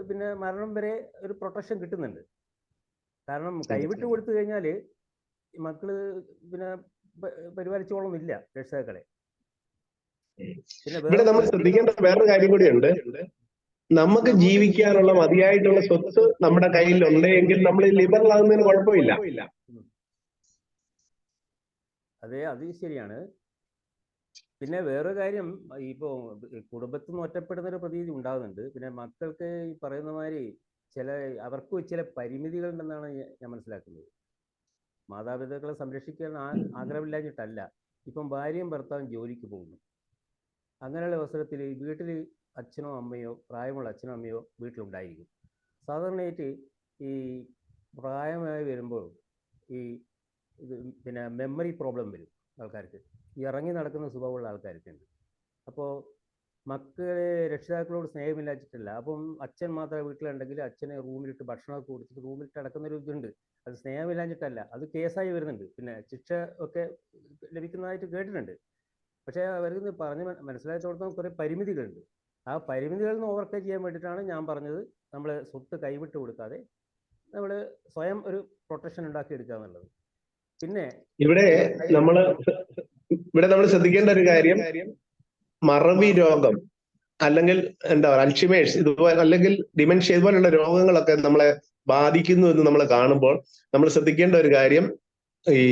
പിന്നെ മരണം വരെ ഒരു പ്രൊട്ടക്ഷൻ കിട്ടുന്നുണ്ട്. കാരണം കൈവിട്ട് കൊടുത്തു കഴിഞ്ഞാൽ മക്കള് പിന്നെ പരിപാലിച്ചോളന്നില്ല രക്ഷിതാക്കളെ. ഇവിടെ നമ്മൾ ശ്രദ്ധിക്കേണ്ട വേറൊരു കാര്യം കൂടിയുണ്ട്. നമുക്ക് ജീവിക്കാനുള്ള മതിയായിട്ടുള്ള സ്വത്ത് നമ്മുടെ കയ്യിൽ ഉണ്ടെങ്കിൽ നമ്മൾ ലിബറൽ ആകുന്നതിന് കുഴപ്പമില്ല. അതെ, അത് ശരിയാണ്. പിന്നെ വേറൊരു കാര്യം, ഇപ്പോൾ കുടുംബത്തിൽ നിന്ന് ഒറ്റപ്പെടുന്ന ഒരു പ്രതീതി ഉണ്ടാകുന്നുണ്ട്. പിന്നെ മക്കൾക്ക് ഈ പറയുന്ന മാതിരി അവർക്ക് ചില പരിമിതികൾ ഉണ്ടെന്നാണ് ഞാൻ മനസ്സിലാക്കുന്നത്. മാതാപിതാക്കളെ സംരക്ഷിക്കാൻ ആഗ്രഹമില്ലാഞ്ഞിട്ടല്ല, ഇപ്പം ഭാര്യയും ഭർത്താവും ജോലിക്ക് പോകുന്നു. അങ്ങനെയുള്ള അവസരത്തിൽ വീട്ടിൽ അച്ഛനോ അമ്മയോ, പ്രായമുള്ള അച്ഛനോ അമ്മയോ വീട്ടിലുണ്ടായിരിക്കും. സാധാരണയായിട്ട് ഈ പ്രായമായി വരുമ്പോൾ ഈ പിന്നെ മെമ്മറി പ്രോബ്ലം വരും ആൾക്കാർക്ക്, ഈ ഇറങ്ങി നടക്കുന്ന സ്വഭാവമുള്ള ആൾക്കാർക്കുണ്ട്. അപ്പോൾ മക്കളെ രക്ഷിതാക്കളോട് സ്നേഹമില്ലാച്ചിട്ടില്ല. അപ്പം അച്ഛൻ മാത്രമേ വീട്ടിലുണ്ടെങ്കിൽ അച്ഛനെ റൂമിലിട്ട് ഭക്ഷണമൊക്കെ കൊടുത്തിട്ട് റൂമിലിട്ട് അടക്കുന്നൊരു ഇതുണ്ട്. അത് സ്നേഹമില്ലാഞ്ഞിട്ടല്ല, അത് കേസായി വരുന്നുണ്ട്. പിന്നെ ശിക്ഷ ഒക്കെ ലഭിക്കുന്നതായിട്ട് കേട്ടിട്ടുണ്ട്. പക്ഷേ അവർക്ക് പറഞ്ഞ് മനസ്സിലാക്കിയോടത്തോളം കുറേ പരിമിതികളുണ്ട്. ആ പരിമിതികളിൽ നിന്ന് ഓവർകം ചെയ്യാൻ വേണ്ടിയിട്ടാണ് ഞാൻ പറഞ്ഞത്, നമ്മൾ സ്വത്ത് കൈവിട്ട് കൊടുക്കാതെ നമ്മൾ സ്വയം ഒരു പ്രൊട്ടക്ഷൻ ഉണ്ടാക്കിയെടുക്കുക എന്നുള്ളത്. പിന്നെ ഇവിടെ നമ്മൾ ശ്രദ്ധിക്കേണ്ട ഒരു കാര്യം, മറവി രോഗം അല്ലെങ്കിൽ എന്താ പറയുക അൽഷിമേഴ്സ് ഇതുപോലെ അല്ലെങ്കിൽ ഡിമെൻഷ്യ ഇതുപോലുള്ള രോഗങ്ങളൊക്കെ നമ്മളെ ബാധിക്കുന്നു എന്ന് നമ്മൾ കാണുമ്പോൾ നമ്മൾ ശ്രദ്ധിക്കേണ്ട ഒരു കാര്യം, ഈ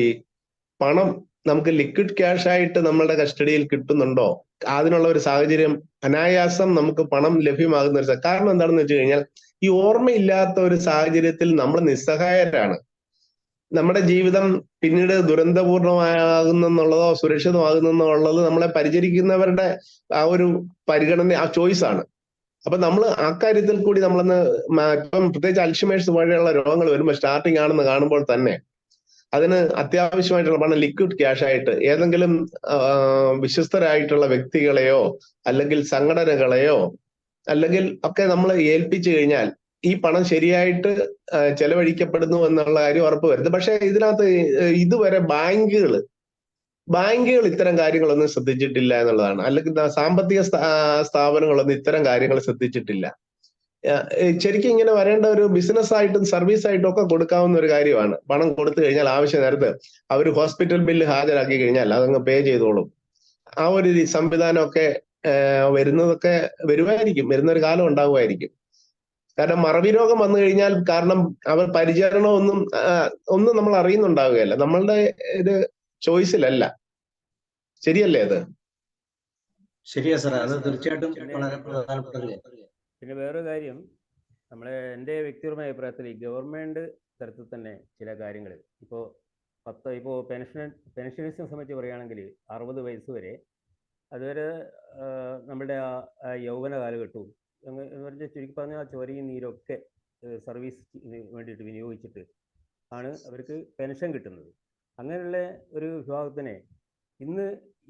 പണം നമുക്ക് ലിക്വിഡ് ക്യാഷ് ആയിട്ട് നമ്മളുടെ കസ്റ്റഡിയിൽ കിട്ടുന്നുണ്ടോ, അതിനുള്ള ഒരു സാഹചര്യം അനായാസം നമുക്ക് പണം ലഭ്യമാകുന്ന ഒരു കാരണം എന്താണെന്ന് വെച്ച് കഴിഞ്ഞാൽ, ഈ ഓർമ്മയില്ലാത്ത ഒരു സാഹചര്യത്തിൽ നമ്മൾ നിസ്സഹായരാണ്. നമ്മുടെ ജീവിതം പിന്നീട് ദുരന്തപൂർണമാകുന്നെന്നുള്ളതോ സുരക്ഷിതമാകുന്നെന്നുള്ളത് നമ്മളെ പരിചരിക്കുന്നവരുടെ ആ ഒരു പരിഗണന, ആ ചോയ്സ് ആണ്. അപ്പൊ നമ്മൾ ആ കാര്യത്തിൽ കൂടി നമ്മളൊന്ന് ഇപ്പം പ്രത്യേകിച്ച് അൽഷിമേഴ്സ് പോലെയുള്ള രോഗങ്ങൾ വരുമ്പോൾ സ്റ്റാർട്ടിങ് ആണെന്ന് കാണുമ്പോൾ തന്നെ അതിന് അത്യാവശ്യമായിട്ടുള്ള പണം ലിക്വിഡ് ക്യാഷ് ആയിട്ട് ഏതെങ്കിലും വിശ്വസ്തരായിട്ടുള്ള വ്യക്തികളെയോ അല്ലെങ്കിൽ സംഘടനകളെയോ അല്ലെങ്കിൽ ഒക്കെ നമ്മൾ ഏൽപ്പിച്ചു കഴിഞ്ഞാൽ ഈ പണം ശരിയായിട്ട് ചെലവഴിക്കപ്പെടുന്നു എന്നുള്ള കാര്യം ഉറപ്പ് വരുന്നത്. പക്ഷെ ഇതിനകത്ത് ഇതുവരെ ബാങ്കുകൾ ബാങ്കുകൾ ഇത്തരം കാര്യങ്ങളൊന്നും ശ്രദ്ധിച്ചിട്ടില്ല എന്നുള്ളതാണ്. അല്ലെങ്കിൽ സാമ്പത്തിക സ്ഥാപനങ്ങളൊന്നും ഇത്തരം കാര്യങ്ങൾ ശ്രദ്ധിച്ചിട്ടില്ല. ശരിക്കും ഇങ്ങനെ വരേണ്ട ഒരു ബിസിനസ് ആയിട്ടും സർവീസ് ആയിട്ടും ഒക്കെ കൊടുക്കാവുന്ന ഒരു കാര്യമാണ്. പണം കൊടുത്തു കഴിഞ്ഞാൽ ആവശ്യ നേരത്ത് അവർ ഹോസ്പിറ്റൽ ബില്ല് ഹാജരാക്കി കഴിഞ്ഞാൽ അതങ്ങ് പേ ചെയ്തോളും. ആ ഒരു സംവിധാനമൊക്കെ വരുന്ന ഒരു കാലം ഉണ്ടാവുമായിരിക്കും. കാരണം മറവി രോഗം വന്നു കഴിഞ്ഞാൽ കാരണം അവർ പരിചരണം ഒന്നും നമ്മൾ അറിയുന്നുണ്ടാവുകയല്ല. നമ്മളുടെ ഒരു ചോയ്സിലല്ല. ശരിയല്ലേ അത്? ശരിയാ സാർ, അത് തീർച്ചയായിട്ടും വളരെ പ്രധാനപ്പെട്ട ഒരു കാര്യം. പിന്നെ വേറൊരു കാര്യം, എൻ്റെ വ്യക്തിപരമായ അഭിപ്രായത്തിൽ ഈ ഗവൺമെന്റ് തലത്തിൽ തന്നെ ചില കാര്യങ്ങൾ ഇപ്പോൾ പെൻഷനേഴ്സിനെ സംബന്ധിച്ച് പറയുകയാണെങ്കിൽ 60 വയസ്സ് വരെ അതുവരെ നമ്മുടെ ആ യൗവന കാലഘട്ടവും എന്ന് പറഞ്ഞാൽ ചുരുക്കി പറഞ്ഞാൽ ചോരയും നീരൊക്കെ സർവീസിന് വേണ്ടിയിട്ട് വിനിയോഗിച്ചിട്ട് ആണ് അവർക്ക് പെൻഷൻ കിട്ടുന്നത്. അങ്ങനെയുള്ള ഒരു വിഭാഗത്തിനെ ഇന്ന്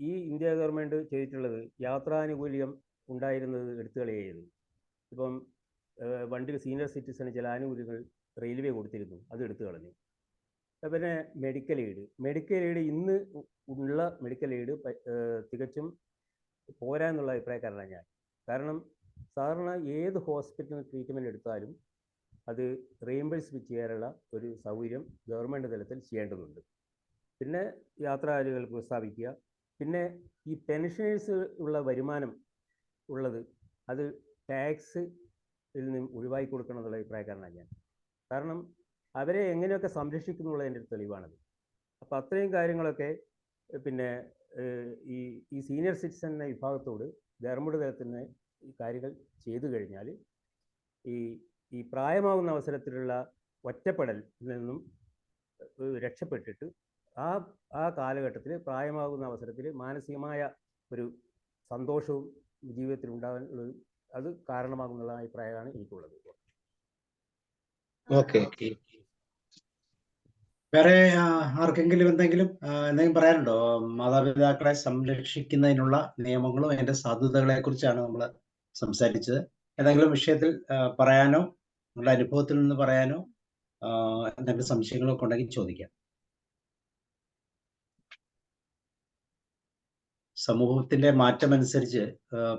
ഈ ഇന്ത്യ ഗവൺമെൻറ് ചെയ്തിട്ടുള്ളത് യാത്രാനുകൂല്യം ഉണ്ടായിരുന്നത് എടുത്തു കളയുകയായിരുന്നു. ഇപ്പം വണ്ടി സീനിയർ സിറ്റിസന് ചില ആനുകൂല്യങ്ങൾ റെയിൽവേ കൊടുത്തിരുന്നു, അത് എടുത്തു കളഞ്ഞു. പിന്നെ മെഡിക്കൽ എയ്ഡ് ഇന്ന് ഉള്ള മെഡിക്കൽ എയ്ഡ് തികച്ചും പോരാ എന്നുള്ള അഭിപ്രായക്കാരനാണ് ഞാൻ. കാരണം സാധാരണ ഏത് ഹോസ്പിറ്റലിൽ ട്രീറ്റ്മെൻറ്റ് എടുത്താലും അത് റീഇംബേഴ്സ് ചെയ്യാനുള്ള ഒരു സൗകര്യം ഗവൺമെൻറ് തലത്തിൽ ചെയ്യേണ്ടതുണ്ട്. പിന്നെ യാത്രാനുകൂല്യങ്ങൾ പ്രസ്താവിക്കുക. പിന്നെ ഈ പെൻഷനേഴ്സ് ഉള്ള വരുമാനം ഉള്ളത് അത് ടാക്സിൽ നിന്നും ഒഴിവാക്കി കൊടുക്കണം എന്നുള്ള അഭിപ്രായക്കാരനാണ് ഞാൻ. കാരണം അവരെ എങ്ങനെയൊക്കെ സംരക്ഷിക്കുന്നുള്ളതിൻ്റെ ഒരു തെളിവാണത്. അപ്പോൾ അത്രയും കാര്യങ്ങളൊക്കെ പിന്നെ ഈ സീനിയർ സിറ്റിസൺ വിഭാഗത്തോട് ഗവൺമെൻറ് തലത്തിൽ നിന്ന് ഈ കാര്യങ്ങൾ ചെയ്തു കഴിഞ്ഞാൽ ഈ പ്രായമാകുന്ന അവസരത്തിലുള്ള ഒറ്റപ്പെടലിൽ നിന്നും രക്ഷപ്പെട്ടിട്ട് ആ കാലഘട്ടത്തിൽ പ്രായമാകുന്ന അവസരത്തിൽ മാനസികമായ ഒരു സന്തോഷവും ജീവിതത്തിൽ ഉണ്ടാകാൻ അത് കാരണമാകുന്നുള്ള അഭിപ്രായമാണ് എനിക്കുള്ളത്. വേറെ ആർക്കെങ്കിലും എന്തെങ്കിലും പറയാനുണ്ടോ? മാതാപിതാക്കളെ സംരക്ഷിക്കുന്നതിനുള്ള നിയമങ്ങളും അതിന്റെ സാധ്യതകളെ കുറിച്ചാണ് നമ്മൾ സംസാരിച്ചത്. ഏതെങ്കിലും വിഷയത്തിൽ പറയാനോ നിങ്ങളുടെ അനുഭവത്തിൽ നിന്ന് പറയാനോ എന്തെങ്കിലും സംശയങ്ങളൊക്കെ ഉണ്ടെങ്കിൽ ചോദിക്കാം. സമൂഹത്തിന്റെ മാറ്റമനുസരിച്ച്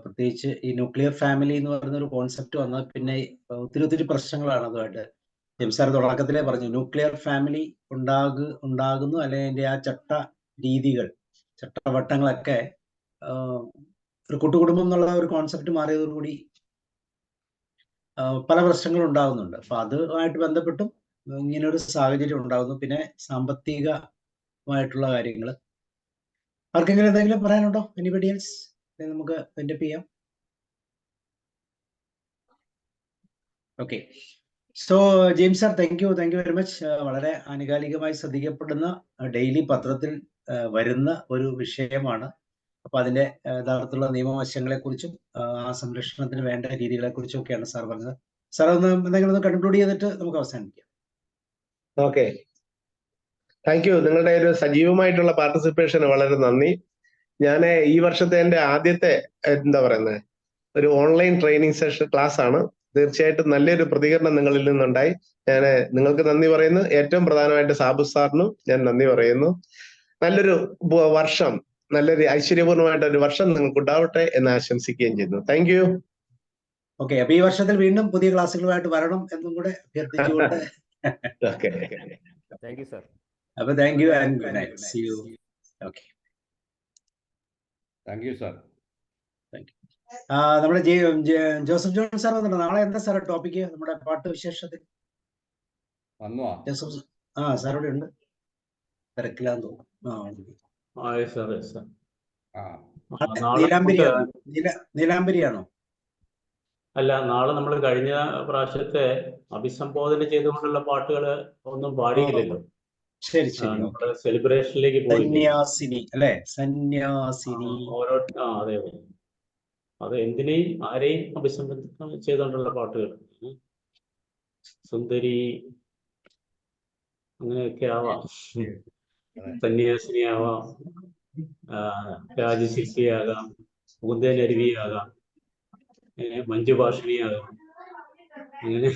പ്രത്യേകിച്ച് ഈ ന്യൂക്ലിയർ ഫാമിലി എന്ന് പറയുന്ന ഒരു കോൺസെപ്റ്റ് വന്നാൽ പിന്നെ ഒത്തിരി പ്രശ്നങ്ങളാണ് അതുമായിട്ട്. ജെയിംസ് സാർ തുടക്കത്തിലേ പറഞ്ഞു, ന്യൂക്ലിയർ ഫാമിലി ഉണ്ടാകുന്നു, അല്ലെങ്കിൽ അതിന്റെ ആ ചട്ടവട്ടങ്ങളൊക്കെ ഒരു കൂട്ടുകുടുംബം എന്നുള്ള ഒരു കോൺസെപ്റ്റ് മാറിയതോടുകൂടി പല പ്രശ്നങ്ങളും ഉണ്ടാകുന്നുണ്ട്. അപ്പൊ അതുമായിട്ട് ബന്ധപ്പെട്ടും ഇങ്ങനെ ഒരു സാഹചര്യം ഉണ്ടാകുന്നു. പിന്നെ സാമ്പത്തികമായിട്ടുള്ള കാര്യങ്ങൾ. ആർക്കെങ്കിലും എന്തെങ്കിലും പറയാനുണ്ടോ? Anybody else? നമുക്ക് വൈൻഡപ്പ് ചെയ്യാം. Okay. So James sir, thank you very much. വളരെ ആനുകാലികമായി ശ്രദ്ധിക്കപ്പെടുന്ന ഡെയിലി പത്രത്തിൽ വരുന്ന ഒരു വിഷയമാണ്. അപ്പൊ അതിന്റെ യഥാർത്ഥത്തിലുള്ള നിയമവശങ്ങളെ കുറിച്ചും ആ സംരക്ഷണത്തിന് വേണ്ട രീതികളെ കുറിച്ചും ഒക്കെയാണ് സാർ പറഞ്ഞത്. സാർ എന്തെങ്കിലും കൺക്ലൂഡ് ചെയ്തിട്ട് നമുക്ക് അവസാനിപ്പിക്കാം. Okay, thank U. നിങ്ങളുടെ ഒരു സജീവമായിട്ടുള്ള പാർട്ടിസിപ്പേഷന് വളരെ നന്ദി. ഞാൻ ഈ വർഷത്തെ എൻ്റെ ആദ്യത്തെ ഒരു ഓൺലൈൻ ട്രെയിനിങ് സെഷൻ ക്ലാസ് ആണ്. തീർച്ചയായിട്ടും നല്ലൊരു പ്രതികരണം നിങ്ങളിൽ നിന്നുണ്ടായി. ഞാൻ നിങ്ങൾക്ക് നന്ദി പറയുന്നു. ഏറ്റവും പ്രധാനമായിട്ട് സാബു സാറിനും ഞാൻ നന്ദി പറയുന്നു. നല്ലൊരു വർഷം, നല്ലൊരു ഐശ്വര്യപൂർണ്ണമായിട്ട് ഒരു വർഷം നിങ്ങൾക്ക് ഉണ്ടാവട്ടെ എന്ന് ആശംസിക്കുകയും ചെയ്യുന്നു. Thank you. ഓക്കെ, അപ്പൊ ഈ വർഷത്തിൽ വീണ്ടും പുതിയ ക്ലാസ്സുകളുമായിട്ട് വരണം എന്നും കൂടെ അഭ്യർത്ഥിച്ചുകൊണ്ട് താങ്ക് യു സാർ. അപ്പൊ thank you and good night. See you. Okay, thank you sir. നമ്മുടെ ജോസഫ് ജോൺ സാർ വന്നിട്ടുണ്ട്. നാളെ എന്താ സാർ ടോപ്പിക്ക് നമ്മുടെ പാട്ട് വിശേഷത്തിൽ? ജോസഫ് സാർ ഇവിടെ ഉണ്ട്, തിരക്കിലാന്ന് തോന്നുന്നു. നീലാംബരിയാണോ? അല്ല, നാളെ നമ്മൾ കഴിഞ്ഞ പ്രാവശ്യത്തെ അഭിസംബോധന ചെയ്തുകൊണ്ടുള്ള പാട്ടുകൾ ഒന്നും പാടിയില്ലല്ലോ. ശരി, സെലിബ്രേഷനിലേക്ക് പോയി. സന്യാസിനി അല്ലെ? സന്യാസിനി. അതെ, അത് എന്തിനേയും ആരെയും അഭിസംബോധന ചെയ്തുകൊണ്ടുള്ള പാട്ടുകൾ. സുന്ദരി അങ്ങനെയൊക്കെ ആവാം, സന്യാസിനി ആവാം, രാജശില്പിയാകാം, പൂന്തേനരുവിയാകാം, മഞ്ജുഭാഷിണിയാകാം, അങ്ങനെ